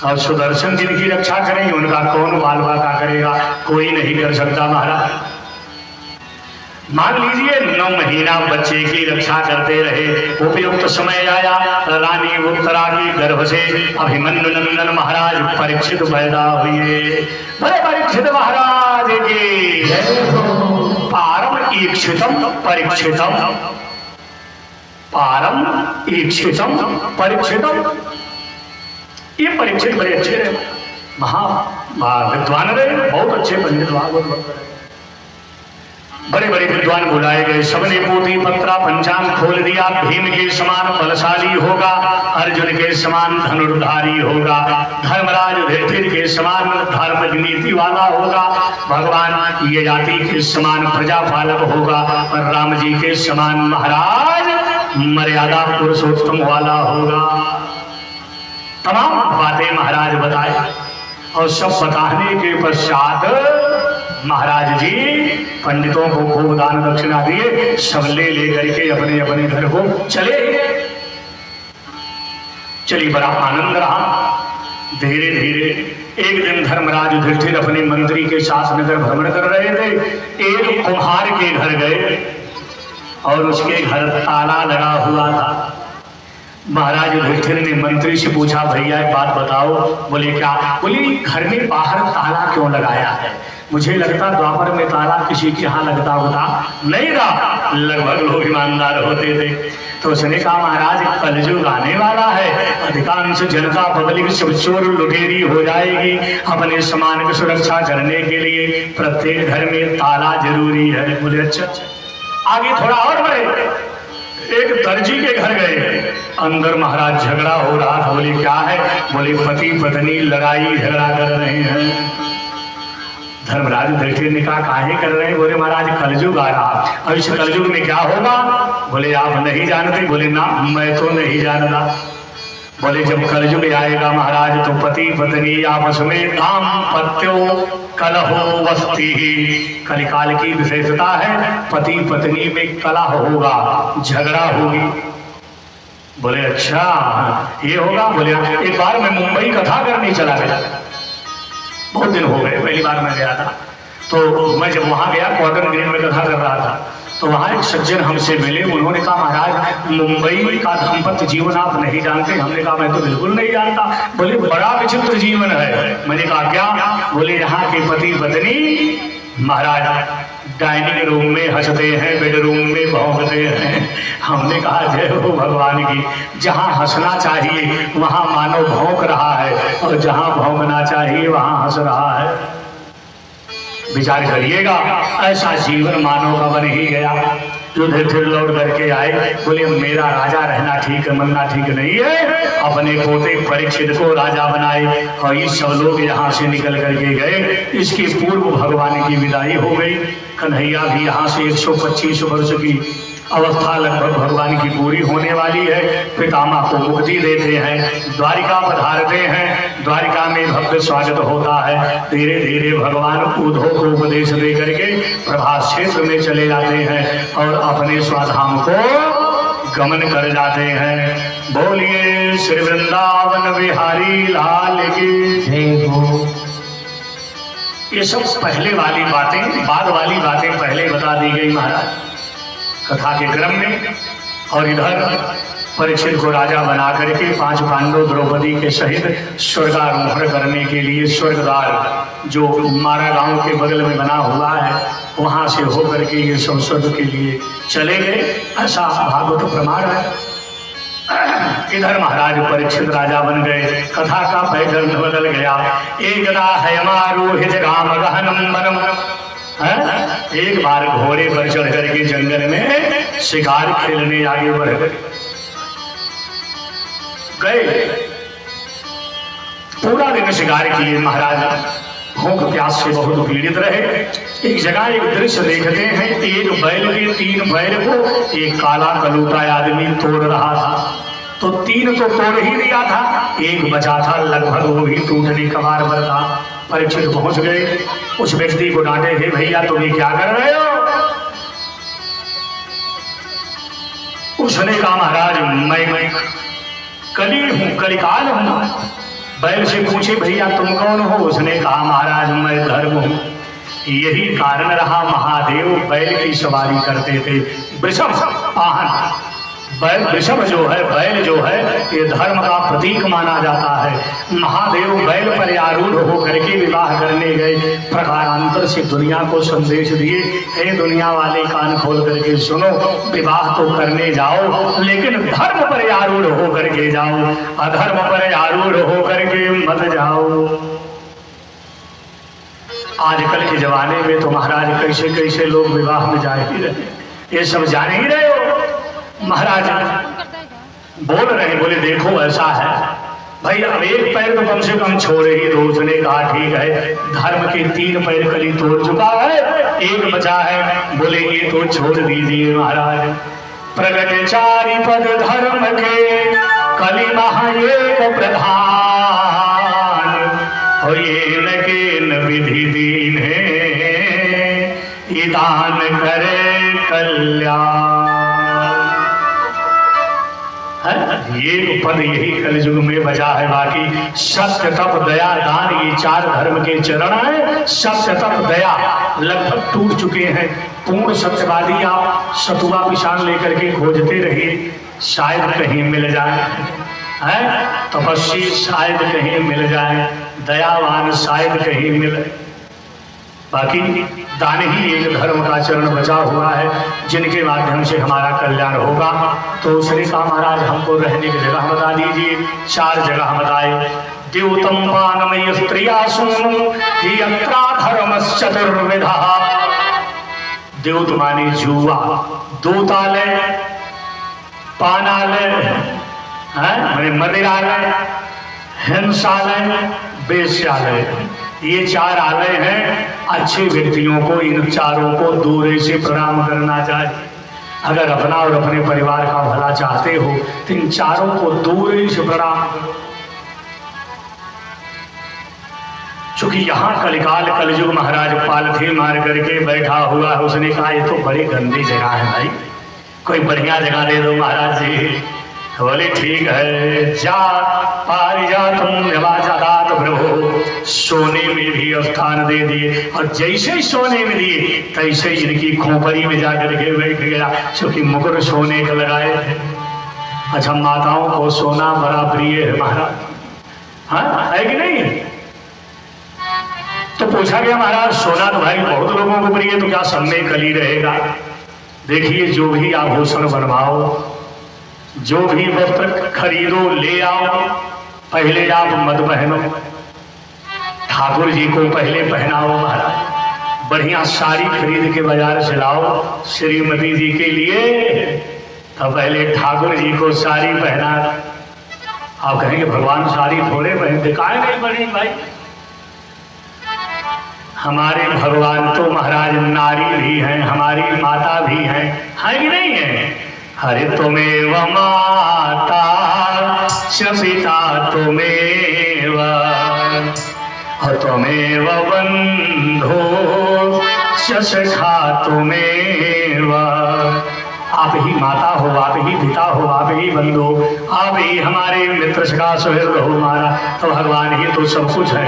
और सुदर्शन जिनकी रक्षा करेंगे उनका कौन बाल बाका करेगा? कोई नहीं कर सकता महाराज। मान लीजिए 9 महीना बच्चे की रक्षा करते रहे, उपयुक्त समय आया, रानी उत्तरा के गर्भ से अभिमन्यु नंदन महाराज परीक्षित पैदा हुए। बड़े परीक्षित महाराज की पारम ईक्षितम परीक्षितम, पारम ईक्षितम परीक्षितम। ये परीक्षित बड़े अच्छे रहे, विद्वान रहे, बहुत अच्छे पंडित भागवत बड़े बड़े विद्वान बुलाए गए। सबने पोथी पत्रा पंचांग खोल दिया। भीम के समान बलशाली होगा, अर्जुन के समान धनुर्धारी होगा, धर्मराज युधिष्ठिर के समान धर्म नीति वाला होगा, भगवान ययाति के समान प्रजापालक होगा और राम जी के समान महाराज मर्यादा पुरुषोत्तम वाला होगा। तमाम बातें महाराज बताए और सब बताने के पश्चात महाराज जी पंडितों को खूब दान दक्षिणा दिए, सब ले लेकर के अपने अपने घर को चले। चलिए बड़ा आनंद रहा। धीरे धीरे एक दिन धर्मराज युधिष्ठिर अपने मंत्री के साथ नगर भ्रमण कर रहे थे। एक कुम्हार के घर गए और उसके घर ताला लगा हुआ था। महाराज युधिष्ठिर ने मंत्री से पूछा, भैया एक बात बताओ। बोले क्या? बोली घर में बाहर ताला क्यों लगाया है? मुझे लगता द्वापर में ताला किसी के यहाँ लगता होता नहीं रहा, लगभग लोग ईमानदार होते थे। तो उसने कहा महाराज कलयुग आने वाला है, अधिकांश जनता पब्लिक सब चोर लुटेरी हो जाएगी, अपने सामान की सुरक्षा करने के लिए प्रत्येक घर में ताला जरूरी है। बोले अच्छा। आगे थोड़ा और बढ़े, एक दर्जी के घर गए, अंदर महाराज झगड़ा हो रहा था। बोले क्या है? बोले पति पत्नी लड़ाई झगड़ा कर रहे हैं। धर्मराज युधिष्ठिर ने कहा काहे कर रहे हैं? बोले महाराज कलयुग आ रहा, और इस कलयुग में क्या होगा? बोले आप नहीं जानते? बोले ना, मैं तो नहीं जानता। बोले जब कलयुग आएगा महाराज तो पति पत्नी आपस में दाम्पत्यो कलहो वस्ति ही, कलिकाल की विशेषता है, पति पत्नी में कलह होगा, झगड़ा होगी। बोले अच्छा ये होगा? बोले एक बार मैं मुंबई कथा करने चला गया, बहुत दिन हो गए, पहली बार मैं गया था। तो मैं जब वहां गया, कॉटन ग्रीन में कथा कर रहा था, तो वहां एक सज्जन हमसे मिले। उन्होंने कहा महाराज मुंबई का दाम्पत्य जीवन आप नहीं जानते? हमने कहा मैं तो बिल्कुल नहीं जानता। बोले बड़ा विचित्र जीवन है। मैंने कहा क्या? बोले यहाँ के पति पत्नी महाराज डाइनिंग रूम में हंसते हैं, बेडरूम में भौंकते हैं। हमने कहा जय हो भगवान की, जहाँ हंसना चाहिए वहाँ मानो भौंक रहा है और जहाँ भौंकना चाहिए वहाँ हंस रहा है। विचार करिएगा, ऐसा जीवन मानव का बन ही गया। युधिष्ठिर लौट करके आए, बोले मेरा राजा रहना ठीक है, मरना ठीक नहीं है। अपने पोते परीक्षित को राजा बनाए और ये सब लोग यहाँ से निकल करके गए। इसके पूर्व भगवान की विदाई हो गई। कन्हैया भी यहाँ से 125 वर्ष की अवस्था लगभग भगवान की पूरी होने वाली है। पितामह को मुक्ति देते हैं, द्वारिका पधारते हैं, द्वारिका में भव्य स्वागत होता है। धीरे धीरे भगवान उद्धव को उपदेश दे करके प्रभास क्षेत्र में चले जाते हैं और अपने स्वधाम को गमन कर जाते हैं। बोलिए श्री वृंदावन बिहारी लाल की जय हो। ये सब पहले वाली बातें, बाद वाली बातें पहले बता दी गई महाराज कथा के क्रम में। और इधर परीक्षित को राजा बना करके 5 पांडव द्रौपदी के सहित स्वर्गारोहण करने के लिए स्वर्गद्वार जो मारा गांव के बगल में बना हुआ है वहां से होकर के ये सब स्वर्ग के लिए चले गए। ऐसा भागवत प्रमाण है। इधर महाराज परीक्षित राजा बन गए। कथा का पैटर्न बदल गया। एकदा हयमारोह जगाम गहनम वनम, एक बार घोड़े पर चढ़ करके जंगल में शिकार खेलने आगे बढ़ गए। पूरा दिन शिकार किए। महाराज भूख प्यास से बहुत पीड़ित रहे। एक जगह एक दृश्य देखते हैं, एक बैल के 3 बैल को एक काला कलूटा आदमी तोड़ रहा था। तो 3 तो तोड़ ही दिया था, एक बचा था, लगभग वो भी टूटने कगार पर था। परीक्षित पहुंच गए, उस व्यक्ति को डांटे, हे भैया तुम ये क्या कर रहे हो? उसने कहा महाराज मैं कली हूं, कलिकाल हूं। बैल से पूछे भैया तुम कौन हो? उसने कहा महाराज मैं धर्म हूं। यही कारण रहा महादेव बैल की सवारी करते थे। वृषभ वाहन बैल, वृषभ जो है, बैल जो है, ये धर्म का प्रतीक माना जाता है। महादेव बैल पर आरूढ़ होकर के विवाह करने गए। प्रकारांतर से दुनिया को संदेश दिए, हे दुनिया वाले कान खोल करके सुनो, विवाह तो करने जाओ लेकिन धर्म पर आरूढ़ होकर के जाओ, अधर्म पर आरूढ़ होकर के मत जाओ। आजकल के जमाने में तो महाराज कैसे कैसे लोग विवाह में जा ही रहे, ये सब जान ही रहे हो। महाराज बोल रहे, बोले देखो ऐसा है भाई, अब एक पैर तो कम से कम छोड़ ही दो। उसने कहा ठीक है, धर्म के 3 पैर कली तोड़ चुका है, एक बचा है। बोले ये तो छोड़ दीजिए महाराज। प्रगट 4 पद धर्म के कली महा एक प्रधान, और ये न विधि दीन है, ये दान करे कल्याण। ये पद यही कलयुग में बचा है। बाकी सत्य तप दया दान, ये 4 धर्म के चरण है। सत्य तप दया लगभग टूट चुके हैं। पूर्ण सत्यवादी आप सतुआ पिशान लेकर के खोजते रहिए, शायद कहीं मिल जाए। तपस्वी शायद कहीं मिल जाए, दयावान शायद कहीं मिले। बाकी दान ही एक धर्म का चरण बचा हुआ है जिनके माध्यम से हमारा कल्याण होगा। तो उसने कहा महाराज हमको रहने की जगह बता दीजिए। 4 जगह बताए। द्योतम पानमय स्त्रिया सुनु ही यत्रा धर्मश्चतुर्विधा। द्योत माने जुआ, दूतालय, पानालय, माने मदिरालय, हिंसालय, वेश्यालय, ये 4 आलय हैं। अच्छे व्यक्तियों को इन 4 को दूर से प्रणाम करना चाहिए। अगर अपना और अपने परिवार का भला चाहते हो तो इन 4 को दूर से प्रणाम करो। चूंकि यहाँ कलिकाल कलयुग महाराज पालथी मार करके बैठा हुआ है। उसने कहा ये तो बड़ी गंदी जगह है भाई, कोई बढ़िया जगह दे दो महाराज जी। बोले ठीक है, जा पारिजातम निवाजात प्रभु, सोने में भी स्थान दे दिए। और जैसे ही सोने में दिए तैसे ही इनकी खोपड़ी में जाकर के बैठ गया, क्योंकि मुकुट सोने का लगाए थे। अच्छा, माताओं को सोना बड़ा प्रिय है महाराज, हाँ है कि नहीं? तो पूछा गया महाराज सोना तो भाई बहुत लोगों को प्रिय, तो क्या सब में कली रहेगा? देखिए जो भी आभूषण बनवाओ, जो भी वस्त्र खरीदो ले आओ, पहले आप मत पहनो, ठाकुर जी को पहले पहनाओ महाराज। बढ़िया साड़ी खरीद के बाजार से लाओ श्रीमती जी के लिए, तो पहले ठाकुर जी को साड़ी पहना। आप कहेंगे भगवान साड़ी थोड़े पहनते, काहे नहीं पहनी भाई? हमारे भगवान तो महाराज नारी भी हैं, हमारी माता भी हैं, है कि नहीं है? हरे तुमेव माता च पिता तुमेव, तुमेव बंधो च सखा तुमेव। आप ही माता हो, आप ही पिता हो, आप ही बंधु हो, आप ही हमारे मित्र सखा सुहृद हो हमारा। तो भगवान ही तो सब कुछ है।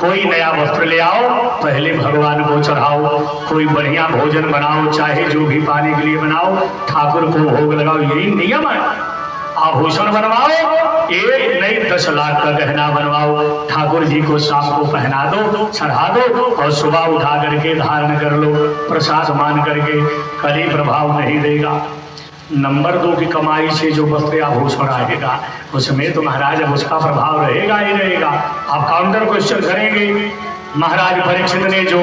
कोई नया वस्त्र ले आओ, पहले भगवान को चढ़ाओ। कोई बढ़िया भोजन बनाओ, चाहे जो भी पाने के लिए बनाओ, ठाकुर को भोग लगाओ, यही नियम है। आभूषण बनवाओ, 1 नहीं 10 लाख का गहना बनवाओ, ठाकुर जी को शाम को पहना दो, चढ़ा दो, और सुबह उठा करके धारण कर लो, प्रसाद मान करके। कली प्रभाव नहीं देगा। नंबर 2 की कमाई से जो वस्त्र आभूषण आएगा उसमें तो महाराज अब उसका प्रभाव रहेगा ही रहेगा। आप काउंटर क्वेश्चन करेंगे, महाराज परीक्षित ने जो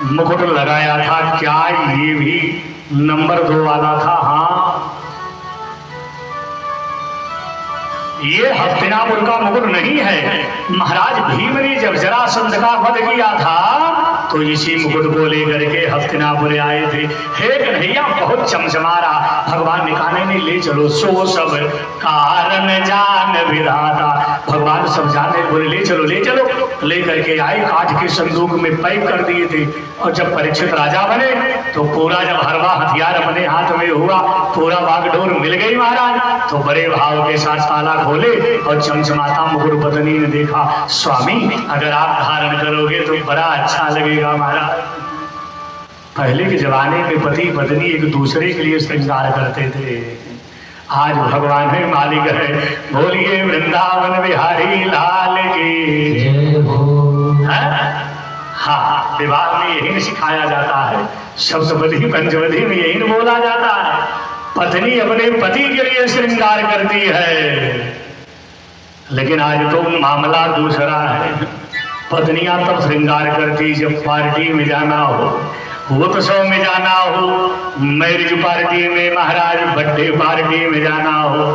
मुकुट लगाया था क्या ये भी नंबर 2 वाला था? हाँ, ये हस्तिनापुर का मुकुट नहीं है। महाराज भीम ने जब जरासंध का वध किया था तो इसी मुकुट को लेकर के हस्तिनापुर आए थे। हे कन्हैया बहुत चमचमा रहा, भगवान ने कहा नहीं ले चलो, सो सब कारण जान विधाता। भगवान सब जाने बोले ले चलो ले चलो, लेकर के आए, काठ के संदूक में पैक कर दिए थे। और जब परीक्षित राजा बने तो पूरा जब हरवा हथियार अपने हाथ में हुआ, पूरा बागडोर मिल गई महाराज, तो बड़े भाव के साथ ताला खोले और चमचमाता मुकुट पत्नी ने देखा, स्वामी अगर आप धारण करोगे तो बड़ा अच्छा लगेगा महाराज। पहले के जमाने में पति पत्नी एक दूसरे के लिए श्रृंगार करते थे, आज भगवान है मालिक है। बोलिए वृंदावन बिहारी लाल की। हाँ, विवाह में यही सिखाया जाता है, सप्तपदी पंचवदी में यही बोला जाता है, पत्नी अपने पति के लिए श्रृंगार करती है। लेकिन आज तो मामला दूसरा है, पत्नियां तब श्रृंगार करती जब पार्टी में जाना हो, उत्सव में जाना हो, मैरिज पार्टी में महाराज, बर्थडे पार्टी में जाना हो,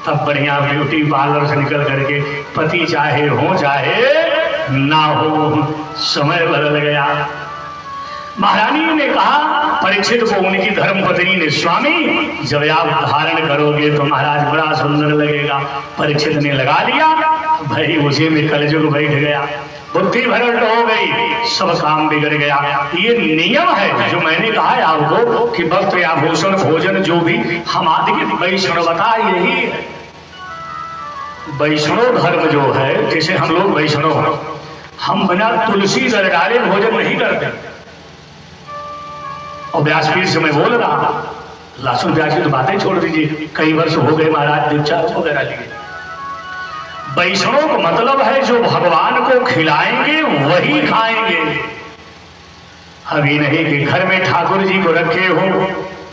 तब बढ़िया ब्यूटी पार्लर से निकल करके, पति चाहे हो चाहे ना हो, समय बदल गया। महारानी ने कहा परीक्षित को उनकी धर्म पत्नी ने, स्वामी जब आप धारण करोगे तो महाराज बड़ा सुंदर लगेगा। परीक्षित ने लगा लिया, भाई उसी में कलयुग बैठ गया, बुद्धि भ्रष्ट हो गई, सब काम बिगड़ गया। ये नियम है जो मैंने कहा है आपको कि वस्त्र आभूषण भोजन जो भी हम आदि वैष्णवता यही है। वैष्णव धर्म जो है, जैसे हम लोग वैष्णव हैं, हम बिना तुलसी दल डाले भोजन नहीं करते। और व्यासपीठ से मैं बोल रहा, लहसुन प्याज की तो बातें छोड़ दीजिए, कई वर्ष हो गए महाराज दीक्षा वगैरह लिए। वैष्णव का मतलब है जो भगवान को खिलाएंगे वही खाएंगे। अभी नहीं कि घर में ठाकुर जी को रखे हो,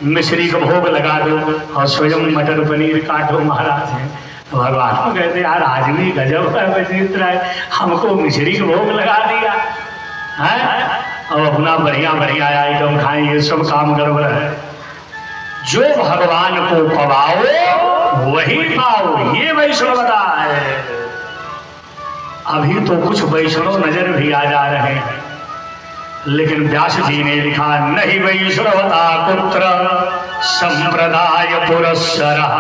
मिश्री का भोग लगा दो और स्वयं मटर पनीर काटो महाराज है, तो भगवान को कहते यार आज भी गजब है विचित्र है, हमको मिश्री का भोग लगा दिया है और अपना बढ़िया बढ़िया आइटम खाएं, ये सब काम गड़बड़ है। जो भगवान को पवाओ वही पाओ, ये वैष्णवता है। अभी तो कुछ वैष्णव नजर भी आ जा रहे हैं, लेकिन व्यास जी ने लिखा नहीं वैष्णवता पुत्र संप्रदाय पुरस्सरः।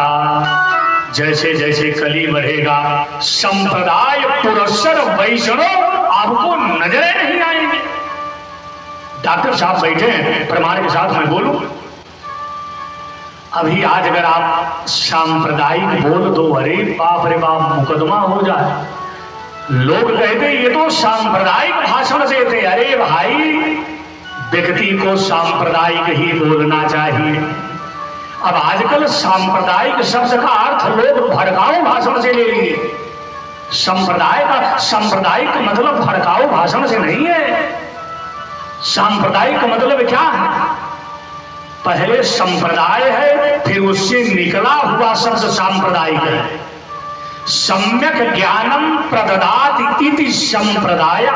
जैसे जैसे कली बढ़ेगा संप्रदाय पुरस्सर वैष्णव आपको नजरें नहीं आएंगे। डॉक्टर साहब बैठे हैं, प्रमाण के साथ मैं बोलूं, अभी आज अगर आप सांप्रदायिक बोल दो, अरे बाप रे बाप मुकदमा हो जाए। लोग कहते ये तो सांप्रदायिक भाषण देते, अरे भाई व्यक्ति को सांप्रदायिक ही बोलना चाहिए। अब आजकल सांप्रदायिक शब्द का अर्थ लोग भड़काऊ भाषण से ले लिए। सांप्रदायिक मतलब भड़काऊ भाषण से नहीं है। सांप्रदायिक मतलब क्या है? पहले संप्रदाय है, फिर उससे निकला हुआ शब्द सांप्रदायिक है। सम्यक ज्ञानम प्रददात इति संप्रदाय,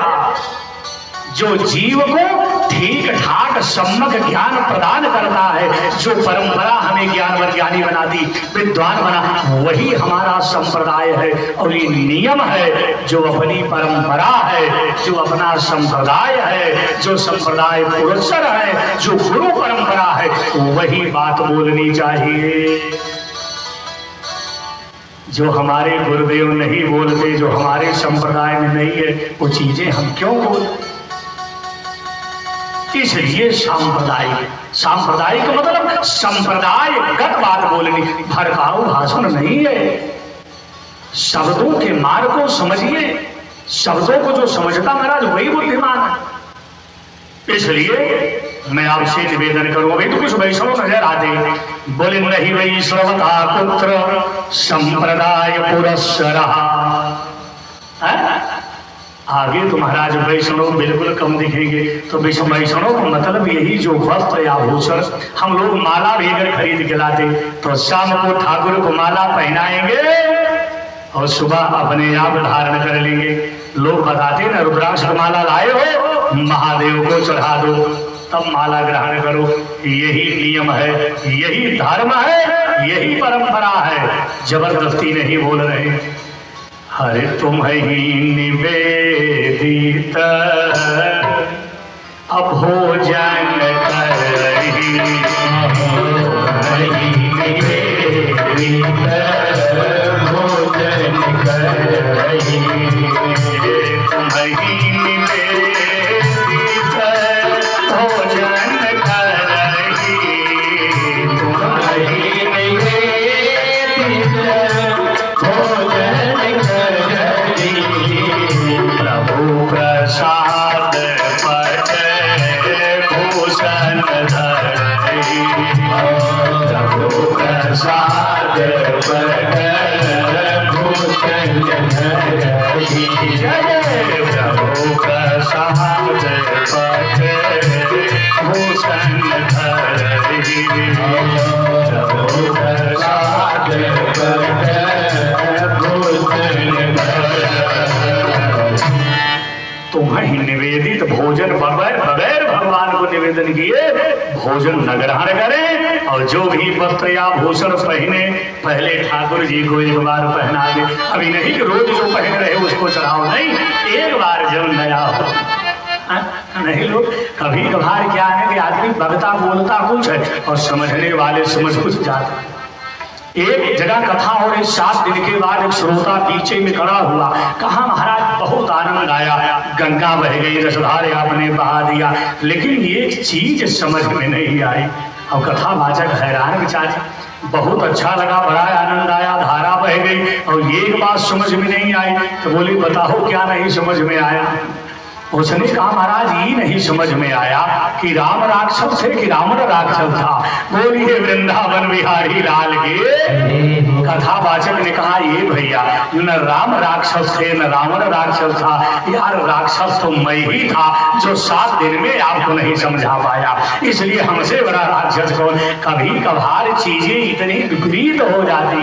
जो जीव को ठीक ठाक सम्यक ज्ञान प्रदान करता है, जो परंपरा हमें ज्ञानवर ज्ञानी बनाती, विद्वान बना, वही हमारा संप्रदाय है। और ये नियम है, जो अपनी परंपरा है, जो अपना संप्रदाय है, जो संप्रदाय पुरस्सर है, जो गुरु परंपरा है, वही बात बोलनी चाहिए। जो हमारे गुरुदेव नहीं बोलते, जो हमारे संप्रदाय में नहीं है, वो चीजें हम क्यों बोलते? इसलिए सांप्रदायिक मतलब संप्रदायगत बात बोलनी, भड़काऊ भाषण नहीं है। शब्दों के मार्ग को समझिए, शब्दों को जो समझता महाराज वही बुद्धिमान है। इसलिए मैं आपसे निवेदन करूंगा, तो कुछ वैष्णव नजर आते, बोले नहीं वैष्णवता पुत्र संप्रदाय पुरस्सरः। आगे तो महाराज वैष्णव बिल्कुल कम दिखेंगे। तो वैष्णव का मतलब यही जो वस्त्र या आभूषण हम लोग माला भी अगर खरीद के लाते तो शाम को ठाकुर को माला पहनाएंगे और सुबह अपने आप धारण कर लेंगे। लोग बताते ना रुद्राक्ष माला लाए हो महादेव को चढ़ा दो तब माला ग्रहण करो। यही नियम है, यही धर्म है, यही परंपरा है, जबरदस्ती नहीं बोल रहे। हरे तुम्हें निवेदित अभोजन करही, तुम्हें निवेदित भोजन करही, तुम्हें निवेदित भोजन करही, तुम्हें निवेदित भोजन करही, प्रभु प्रसाद पट भूषण धरही, प्रभु प्रसाद पट भूषण धरही, प्रभु प्रसाद पट भूषण धरही, प्रभु प्रसाद पट तुम्हें निवेदित भोजन बगैर भगवान को निवेदन किए भोजन न ग्रहण करें। और जो भी वस्त्र या भूषण पहने पहले ठाकुर जी को एक बार पहना दे। अभी नहीं कि रोज जो पहन रहे उसको चढ़ाओ, नहीं, एक बार जब नया हो। नहीं लोग कभी कभार क्या है कि आदमी बगता बोलता कुछ है और समझने वाले समझ कुछ जाते। एक जगह कथा हो रही, 7 दिन के बाद एक श्रोता पीछे में खड़ा हुआ, कहा महाराज बहुत आनंद आया, गंगा बह गई, रसधारे आपने बहा दिया, लेकिन एक चीज समझ में नहीं आई। और कथा वाचक हैरान बेचारे, बहुत अच्छा लगा, बड़ा आनंद आया, धारा बह गई और एक बात समझ में नहीं आई। तो बोली बताओ क्या नहीं समझ में आया? उसने कहा महाराज ये नहीं समझ में आया कि राम राक्षस थे कि रावण राक्षस था। बोलिए वृंदावन बिहारी लाल के। कथावाचक ने कहा ये भैया न राम राक्षस थे न रावण राक्षस था, यार राक्षस तो मैं ही था जो 7 दिन में आपको नहीं समझा पाया, इसलिए हमसे बड़ा राक्षस कौन। कभी कभार चीजें इतनी विपरीत हो जाती,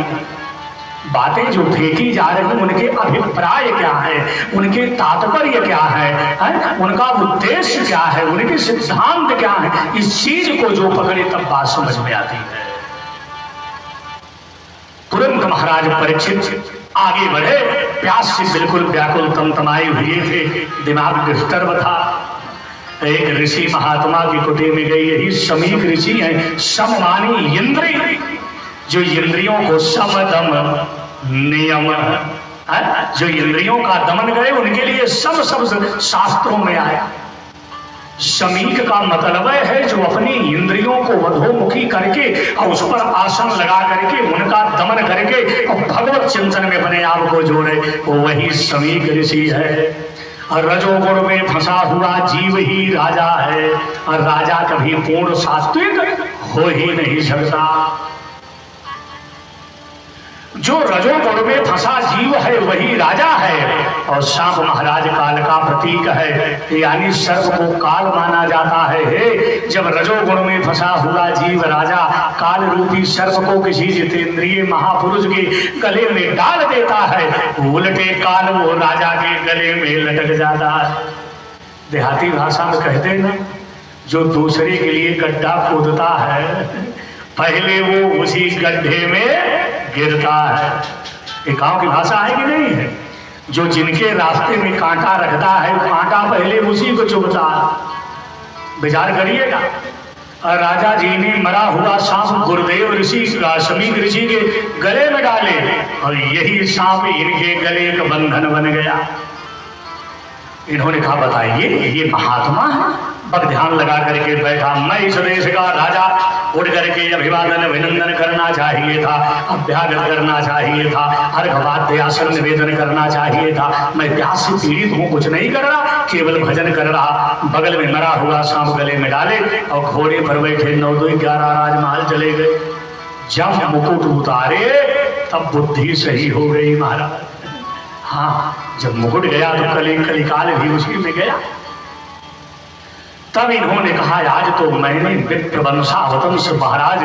बातें जो फेंकी जा रही हैं उनके अभिप्राय क्या है, उनके तात्पर्य क्या है, उनका उद्देश्य क्या है, उनके सिद्धांत क्या है, इस चीज को जो पकड़े तब बात समझ में आती है। तुरंत महाराज परीक्षित आगे बढ़े, प्यास से बिल्कुल व्याकुल तमतमाए हुए थे, दिमाग डिस्टर्ब था। एक ऋषि महात्मा की कुटी में गई, यही समीक ऋषि हैं, सममानी इंद्रिय, जो इंद्रियों को समदम नियम, जो इंद्रियों का दमन करे उनके लिए सब शास्त्रों में आया। समीक का मतलब है जो अपनी इंद्रियों को वधोमुखी करके और उस पर आसन लगा करके उनका दमन करके और भगवत चिंतन में अपने आप को जोड़े, वही समीक ऋषि है। और रजोगुण में फंसा हुआ जीव ही राजा है, और राजा कभी पूर्ण सात्विक हो ही नहीं सकता। जो रजोगुण में फंसा जीव है वही राजा है। और सांप महाराज काल का प्रतीक है, यानी सर्प को काल माना जाता है। जब रजोगुण में फंसा हुआ जीव राजा काल रूपी सर्प को किसी जितेंद्रिय महापुरुष के गले में डाल देता है, उल्टे काल वो राजा के गले में लटक जाता है। देहाती भाषा में कहते हैं ना, जो दूसरे के लिए गड्ढा खोदता है पहले वो उसी गड्ढे में गिरता है। ये गांव की भाषा है कि नहीं है? जो जिनके रास्ते में कांटा रखता है वो कांटा पहले उसी को चुभता है। विचार करिएगा। और राजा जी ने मरा हुआ सांप गुरुदेव ऋषि समीक ऋषि के गले में डाले और यही सांप इनके गले का बंधन बन गया। इन्होंने कहा बताइए ये महात्मा है? बग ध्यान लगा करके बैठा, मैं इस देश का राजा, उठ करके अभिवादन अभिनंदन करना चाहिए था, अभ्यागत करना चाहिए था, अर्घवाद्य आसन निवेदन करना चाहिए था। मैं प्यास से पीड़ित हूँ, कुछ नहीं कर रहा, केवल भजन कर रहा। बगल में मरा हुआ सांप गले में डाले और घोड़े पर बैठे 9-2-11 राजमहल चले गए। जब मुकुट उतारे तब बुद्धि सही हो गई महाराज। हाँ, जब मुकुट गया तो कलिकाल भी उसी में गया। तब इन्होंने कहा आज तो मैंने विप्र वंशावतंस महाराज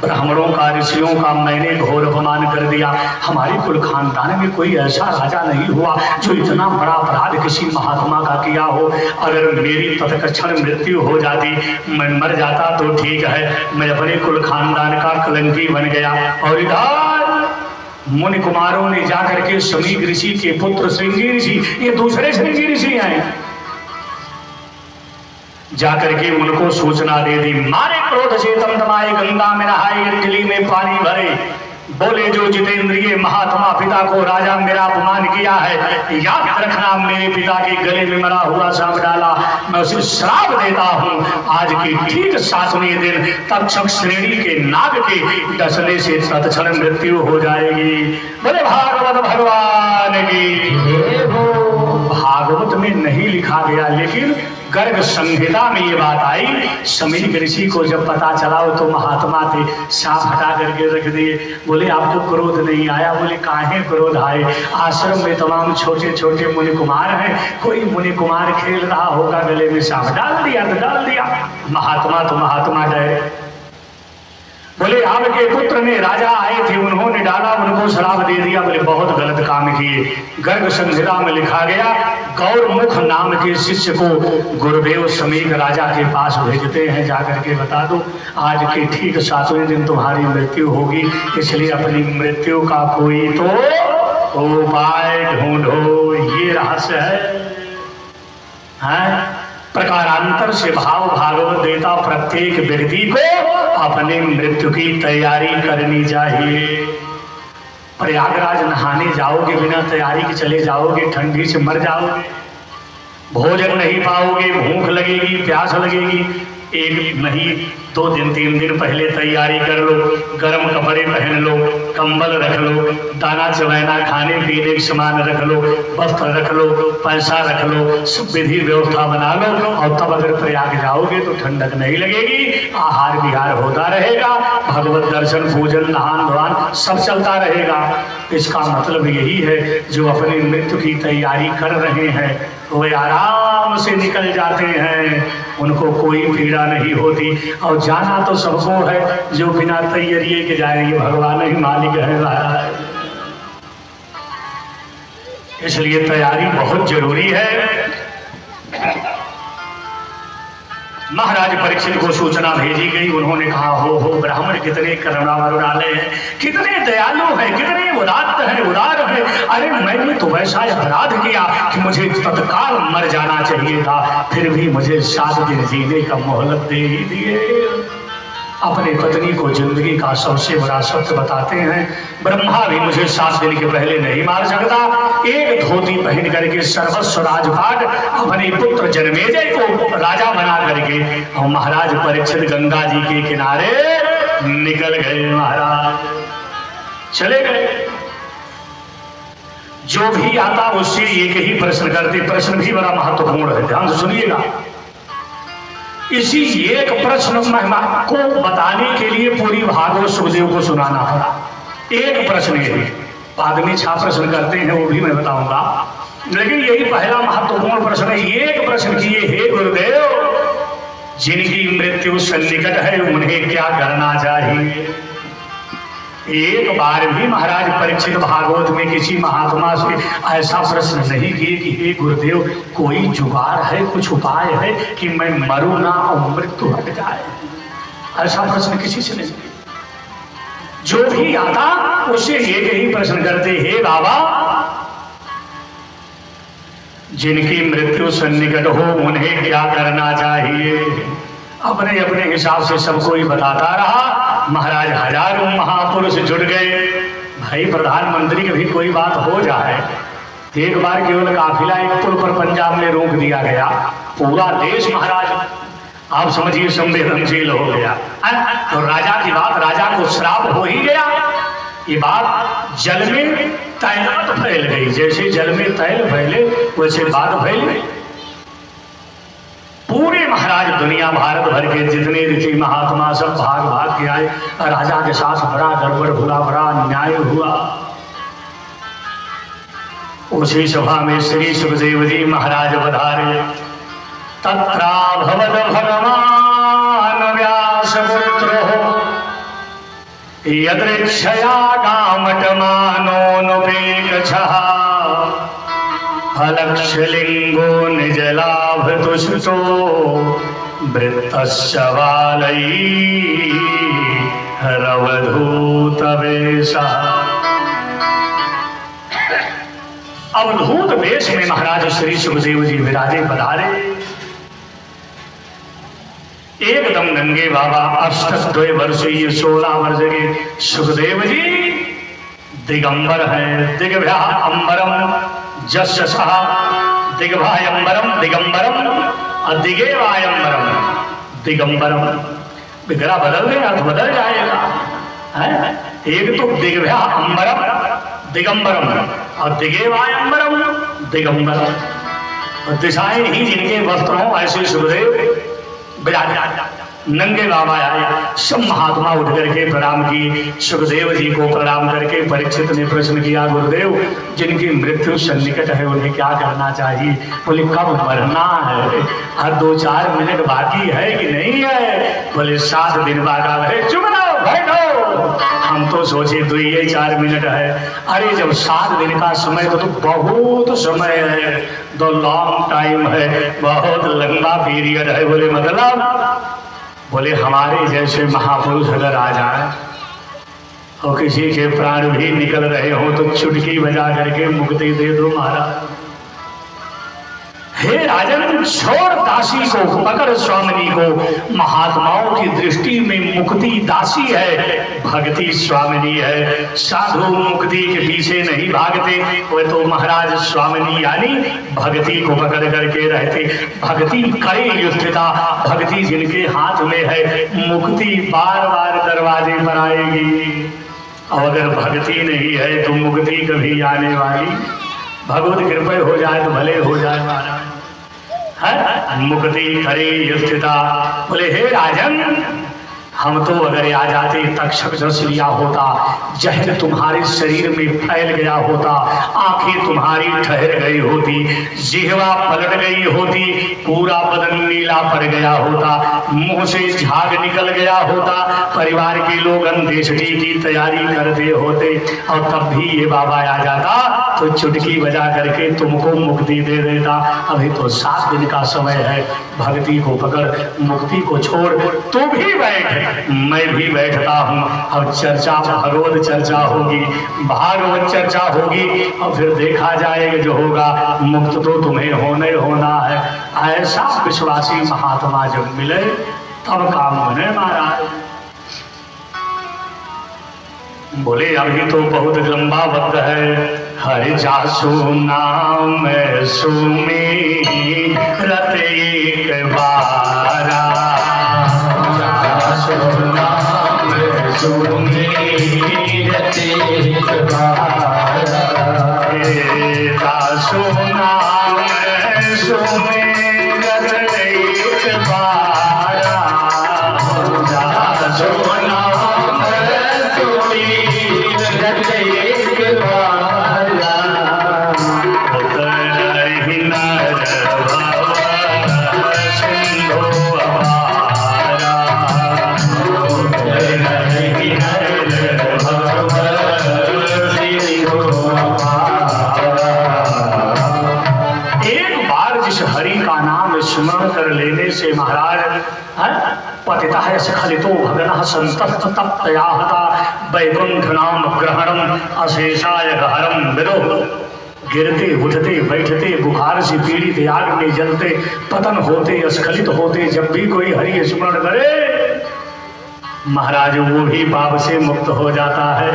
ब्राह्मणों का, ऋषियों का मैंने घोर अपमान कर दिया। हमारे कुल खानदान में कोई ऐसा राजा नहीं हुआ जो इतना बड़ा अपराध किसी महात्मा का किया हो। अगर मेरी तत्क्षण मृत्यु हो जाती, मैं मर जाता तो ठीक है, मैं अपने कुल खानदान का कलंकी बन गया। और इधर मुनि कुमारों ने जाकर के समीक ऋषि के पुत्र श्रृंगी ऋषि, ये दूसरे श्रृंगी ऋषि हैं, जाकर के उनको सूचना दे दी। मारे क्रोध से तमतमाए, गंगा में नहाए, अंजलि में पानी भरे, बोले जो जितेंद्रिय महात्मा पिता को राजा मेरा अपमान किया है, याद रखना मेरे पिता के गले में मरा हुआ सांप डाला, मैं उसे श्राप देता हूँ। आज की ठीक 7वें दिन तक्षक श्रेणी के नाग के डसने से तत्क्षण मृत्यु हो जाएगी। बोले भागवत भगवान की। भागवत में नहीं लिखा गया, लेकिन गर्ग संहिता में ये बात आई। समीक ऋषि को जब पता चला तो महात्मा थे, सांप हटा करके रख दिए। बोले आपको क्रोध नहीं आया? बोले काहे क्रोध आए? आश्रम में तमाम छोटे छोटे मुनि कुमार हैं, कोई मुनि कुमार खेल रहा होगा, गले में सांप डाल दिया तो डाल दिया, महात्मा तो महात्मा गए। बोले आपके पुत्र ने, राजा आए थे उन्होंने डाला, उनको श्राप दे दिया। बोले बहुत गलत काम किए। गर्ग संहिता में लिखा गया, गौरमुख नाम के शिष्य को गुरुदेव समीक राजा के पास भेजते हैं, जाकर के बता दो आज के ठीक 7वें दिन तुम्हारी मृत्यु होगी, इसलिए अपनी मृत्यु का कोई तो उपाय ढूंढो। ये रहस्य है। प्रकारांतर से भाव भागवत देता प्रत्येक व्यक्ति को अपनी मृत्यु की तैयारी करनी चाहिए। प्रयागराज नहाने जाओगे, बिना तैयारी के चले जाओगे, ठंडी से मर जाओगे, भोजन नहीं पाओगे, भूख लगेगी, प्यास लगेगी। 1 नहीं 2 दिन 3 दिन पहले तैयारी कर लो, गर्म कपड़े पहन लो, कंबल रख लो, दाना चवैना खाने पीने के सामान रख लो, वस्त्र रख लो, पैसा रख लो, सब विधि व्यवस्था बना लो। और तब अगर प्रयाग जाओगे तो ठंडक नहीं लगेगी, आहार विहार होता रहेगा, भगवत दर्शन पूजन नहान धोवान सब चलता रहेगा। इसका मतलब यही है जो अपनी मृत्यु की तैयारी कर रहे हैं वे आराम से निकल जाते हैं, उनको कोई पीड़ा नहीं होती। और जाना तो सबको है, जो बिना तैयारी के जाएंगे भगवान ही मालिक है। इसलिए तैयारी बहुत जरूरी है। महाराज परीक्षित को सूचना भेजी गई, उन्होंने कहा हो ब्राह्मण कितने करुणामय हैं, कितने दयालु हैं, कितने उदात्त हैं, उदार हैं। अरे मैंने तो वैसा अपराध किया कि मुझे तत्काल मर जाना चाहिए था, फिर भी मुझे 7 दिन जीने का मोहलत दे ही दिए। अपनी पत्नी को जिंदगी का सबसे बड़ा सत्य बताते हैं, ब्रह्मा भी मुझे 7 दिन के पहले नहीं मार सकता। एक धोती पहन करके सर्वस्व राजपाट अपने पुत्र जन्मेजय को राजा बना करके और महाराज परीक्षित गंगा जी के किनारे निकल गए। महाराज चले गए। जो भी आता उससे एक ही प्रश्न करते, प्रश्न भी बड़ा महत्वपूर्ण है, ध्यान से सुनिएगा। इसी एक प्रश्न महिमा को बताने के लिए पूरी भागवत सुखदेव को सुनाना पड़ा। एक प्रश्न यही, बाद में 6 प्रश्न करते हैं वो भी मैं बताऊंगा, लेकिन यही पहला महत्वपूर्ण प्रश्न है। एक प्रश्न किए, हे गुरुदेव जिनकी मृत्यु सन्निकट है उन्हें क्या करना चाहिए? एक बार भी महाराज परीक्षित भागवत में किसी महात्मा से ऐसा प्रश्न नहीं किए कि हे गुरुदेव कोई जुगाड़ है, कुछ उपाय है कि मैं मरूं ना और मृत्यु हट जाए। ऐसा प्रश्न किसी से नहीं किया। जो भी आता उसे एक ही प्रश्न करते, हे बाबा जिनकी मृत्यु सन्निकट हो उन्हें क्या करना चाहिए? अपने अपने हिसाब से सबको ही बताता रहा। महाराज हजारों महापुरुष जुट गए। भाई प्रधानमंत्री की भी कोई बात हो जाए, एक बार केवल काफिला एक पुल पर पंजाब में रोक दिया गया, पूरा देश महाराज आप समझिए संवेदनशील हो गया। तो राजा की बात, राजा को श्राप हो ही गया। ये बात जल में तैनात फैल गई, जैसे जल में तैल फैले वैसे बात फैल गई। पूरे महाराज दुनिया भारत भर के जितने ऋषि महात्मा सब भाग भाग के आए। राजा के साथ बड़ा गड़बड़ हुआ, बड़ा अन्याय हुआ। उसी सभा में श्री सुखदेव जी महाराज पधारे। तत्राभवद भगवान व्यास पुत्रो यदृच्छया गामटमानोनुपेक्षः अलक्षलिंगो निजलाभ तुष्टो वृत्तस्य बालैरवधूतवेशः। अवधूत वेश में महाराज श्री सुखदेव जी विराजे पधारे। एकदम नंगे बाबा 82 वर्षीय 16 वर्ष के सुखदेव जी दिगंबर है। दिग्भ्या अंबरम जस्यसः दिग्भायंबरम दिगंबरम और दिगेवायंबरम दिगंबरम। विग्रह बदल गया अर्थ बदल जाएगा है? एक तो दिग्भ्या अंबरम दिगंबरम और दिगेवायंबरम दिगंबरम। और दिशाएं ही जिनके वस्त्र हों ऐसे सुखदेव विराजे। नंगे बाबा आए। सब महात्मा उठ करके प्रणाम की। सुखदेव जी को प्रणाम करके परीक्षित ने प्रश्न किया, गुरुदेव जिनकी मृत्यु सन्निकट है उन्हें क्या करना चाहिए? बोले कब मरना है? और 2-4 मिनट बाकी है कि नहीं है? बोले 7 दिन बाका है। चुप रहो बैठो। हम तो सोचे 2-4 मिनट है। अरे जब 7 दिन का समय तो बहुत समय है, तो लॉन्ग टाइम है, बहुत लंबा पीरियड है। बोले मतलब? बोले हमारे जैसे महापुरुष अगर आ जाए और किसी के प्राण भी निकल रहे हो तो चुटकी बजा करके मुक्ति दे दो महाराज। हे राजन, छोड़ दासी को, पकड़ स्वामिनी को। महात्माओं की दृष्टि में मुक्ति दासी है, भक्ति स्वामिनी है। साधु मुक्ति के पीछे नहीं भागते, वे तो महाराज स्वामिनी यानी भक्ति को पकड़ करके रहते। भक्ति करे युद्धता, भक्ति जिनके हाथ में है मुक्ति बार बार दरवाजे पर आएगी। और अगर भक्ति नहीं है तो मुक्ति कभी आने वाली। भगवत कृपा हो जाए तो भले हो जाए महाराज। मुक्ति करे युद्धता। बोले हे राजन, हम तो अगर आ जाते तक्षक रस लिया होता, जहर तुम्हारे शरीर में फैल गया होता, आंखें तुम्हारी ठहर गई होती, जिह्वा पलट गई होती, पूरा बदन नीला पड़ गया होता, मुंह से झाग निकल गया होता, परिवार के लोग अंत्येष्टि की तैयारी करते होते, और तब भी ये बाबा आ जाता तो चुटकी बजा करके तुमको मुक्ति दे देता। अभी तो 7 दिन का समय है, भक्ति को पकड़, मुक्ति को छोड़। तू भी बैठ, मैं भी बैठता हूँ। अब चर्चा भगवत चर्चा होगी, भागवत चर्चा होगी, और फिर देखा जाएगा जो होगा। मुक्त तो तुम्हें होने होना है। ऐसा विश्वासी महात्मा जब मिले तब काम बने महाराज। बोले अभी तो बहुत लंबा वक्त है। हरि जासु नाम सुमिरत एक बारा, जासु नाम सुमिरत एक बारा, जासु नाम सुमिरत एक बारा, जासु नाम सुमिरत एक बारा, उतरहि नर भव सिंधु अपारा, उतरहि नर भव सिंधु अपारा। एक बार जिस हरि का नाम स्मरण कर लेने से महाराज पतिता है स्खलितो भगनः संतप्त तप्तयाहता वैकुंठ नाम ग्रहणम अशेषाय गहरम विदो। गिरते उठते बैठते बुखार से पीड़ित, आग में जलते, पतन होते, स्खलित होते, जब भी कोई हरि स्मरण करे महाराज वो भी पाप से मुक्त हो जाता है।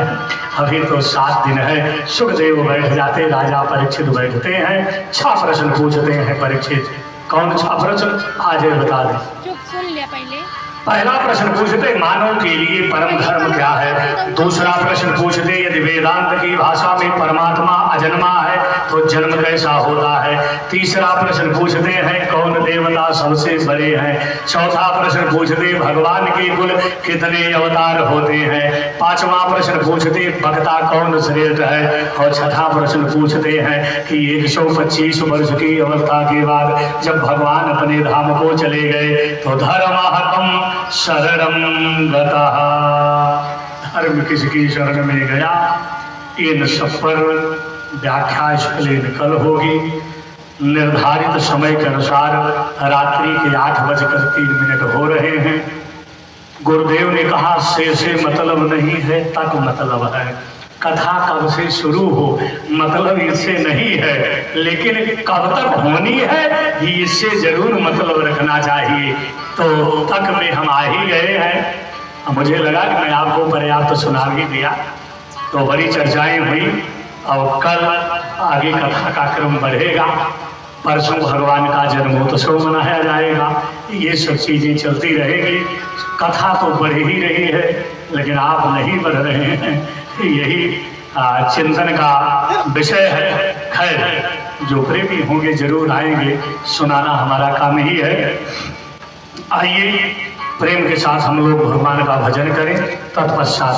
अभी तो 7 दिन है। सुखदेव बैठ जाते, राजा परीक्षित बैठते हैं, 6 प्रश्न पूछते हैं। परीक्षित कौन सा प्रश्न आज बता दे। चुप सुन लिया पहले। पहला प्रश्न पूछते मानव के लिए परम धर्म क्या है। दूसरा प्रश्न पूछते यदि वेदांत की भाषा में परमात्मा अजन्मा है तो जन्म कैसा होता है। तीसरा प्रश्न पूछते हैं कौन देवता सबसे बड़े हैं। चौथा प्रश्न पूछते भगवान के कुल कितने अवतार होते हैं। पांचवा प्रश्न पूछते वक्ता कौन श्रेष्ठ है। और छठा प्रश्न पूछते हैं कि 125 वर्ष की अवस्था के बाद जब भगवान अपने धाम को चले गए तो धर्महतम शरणं गतः, धर्म किसकी शरण में गया। इन सब पर व्याख्या स्प्लेन कल होगी। निर्धारित समय के अनुसार रात्रि के 8:03 हो रहे हैं। गुरुदेव ने कहा से मतलब नहीं है, तक मतलब है। कथा कब से शुरू हो मतलब इससे नहीं है, लेकिन कब तक होनी है इससे जरूर मतलब रखना चाहिए। तो तक में हम आ ही गए हैं। मुझे लगा कि मैं आपको पर्याप्त सुना भी दिया, तो बड़ी चर्चाएं हुई। और कल आगे कथा का क्रम बढ़ेगा। परसों भगवान का जन्मोत्सव मनाया जाएगा। ये सब चीजें चलती रहेगी। कथा तो बढ़ ही रही है, लेकिन आप नहीं बढ़ रहे हैं। यही चिंतन का विषय है। खैर, जो प्रेमी होंगे जरूर आएंगे, सुनाना हमारा काम ही है। आइए प्रेम के साथ हम लोग भगवान का भजन करें। तत्पश्चात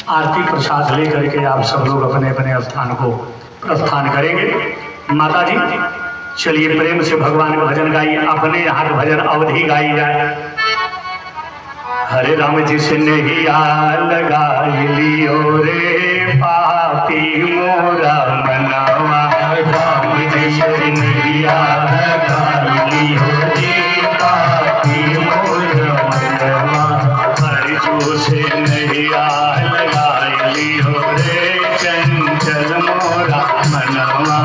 आरती प्रसाद लेकर के आप सब लोग अपने अपने स्थान को प्रस्थान करेंगे। माता जी चलिए प्रेम से भगवान का भजन गाइए। अपने हाथ भजन अवधि गाई जाए। हरे राम जी से नैया लगाई लियो रे पापी मोरा मनवा। राम जी से नैया लगाई लियो रे पापी मोरा मनवा। हरि जो से नैया लगाई लियो रे चंचल मोरा मनवा।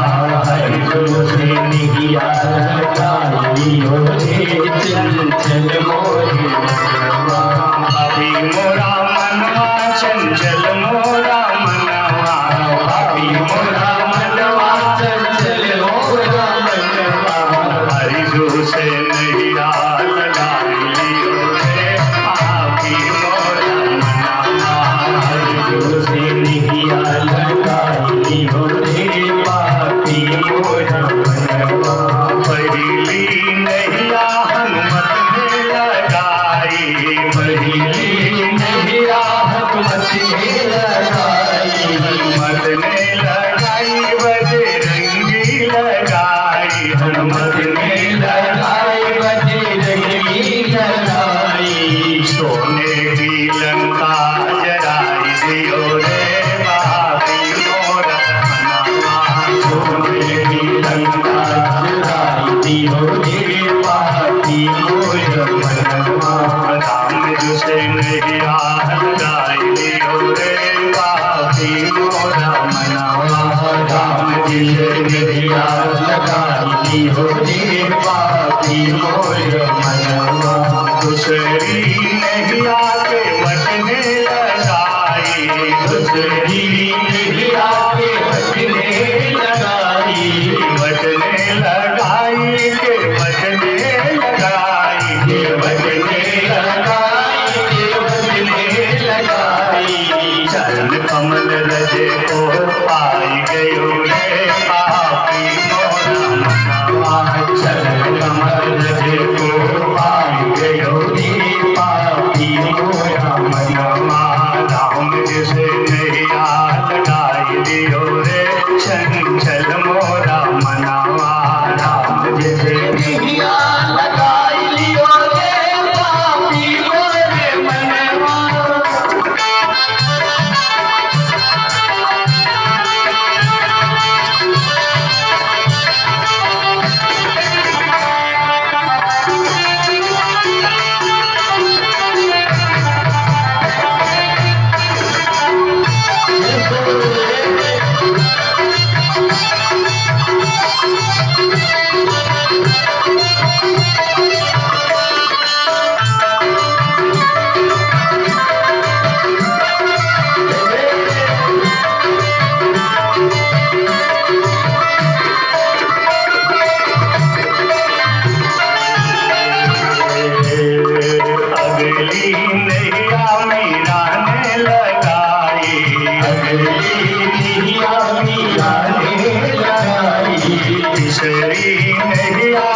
हरि जो से नैया लगाई लियो रे चंचल मोरा मनवा। पापी मोरा मनवा चंचल मोरा मनवा। पापी मोरा मनवा चंचल मोरा मनवा। हरि जो से नैया लगाई लियो रे पापी मोरा मनवा। हरि जो से नैया लगाई लियो रे पापी मोरा मनवा। पहली नैया हनुमत ने लगाई। पहली नैया हनुमत ने लगाई। हनुमत ने लगाई बजरंगी लगाई। हनुमत ने लगाई बजरंगी लगाई। सोने की लंका जराई दियो रे पापी मोरा मनवा। सोने की लंका जराई दियो रे पापी मोरा मनवा। राम जी से नैया लगाई लियो रे पापी मोरा मनवा। राम जी से नैया लगाई लियो रे पापी मोरा मनवा। दूसरी नैया के बटने लगाई। दूसरी नैया के बटने लगाई। बटने लगाई के बटने लगाई। के बटने लगाई के बटने लगाई। चरण कमल रजे को पाई गयो रे पापी मोरा मनवा। चरण कमल रजे को पाई गयो रे पापी मोरा मनवा। राम जी से नैया लगाई लियो रे चंचल मोरा मनवा। राम जी से नैया बिसरी नहीं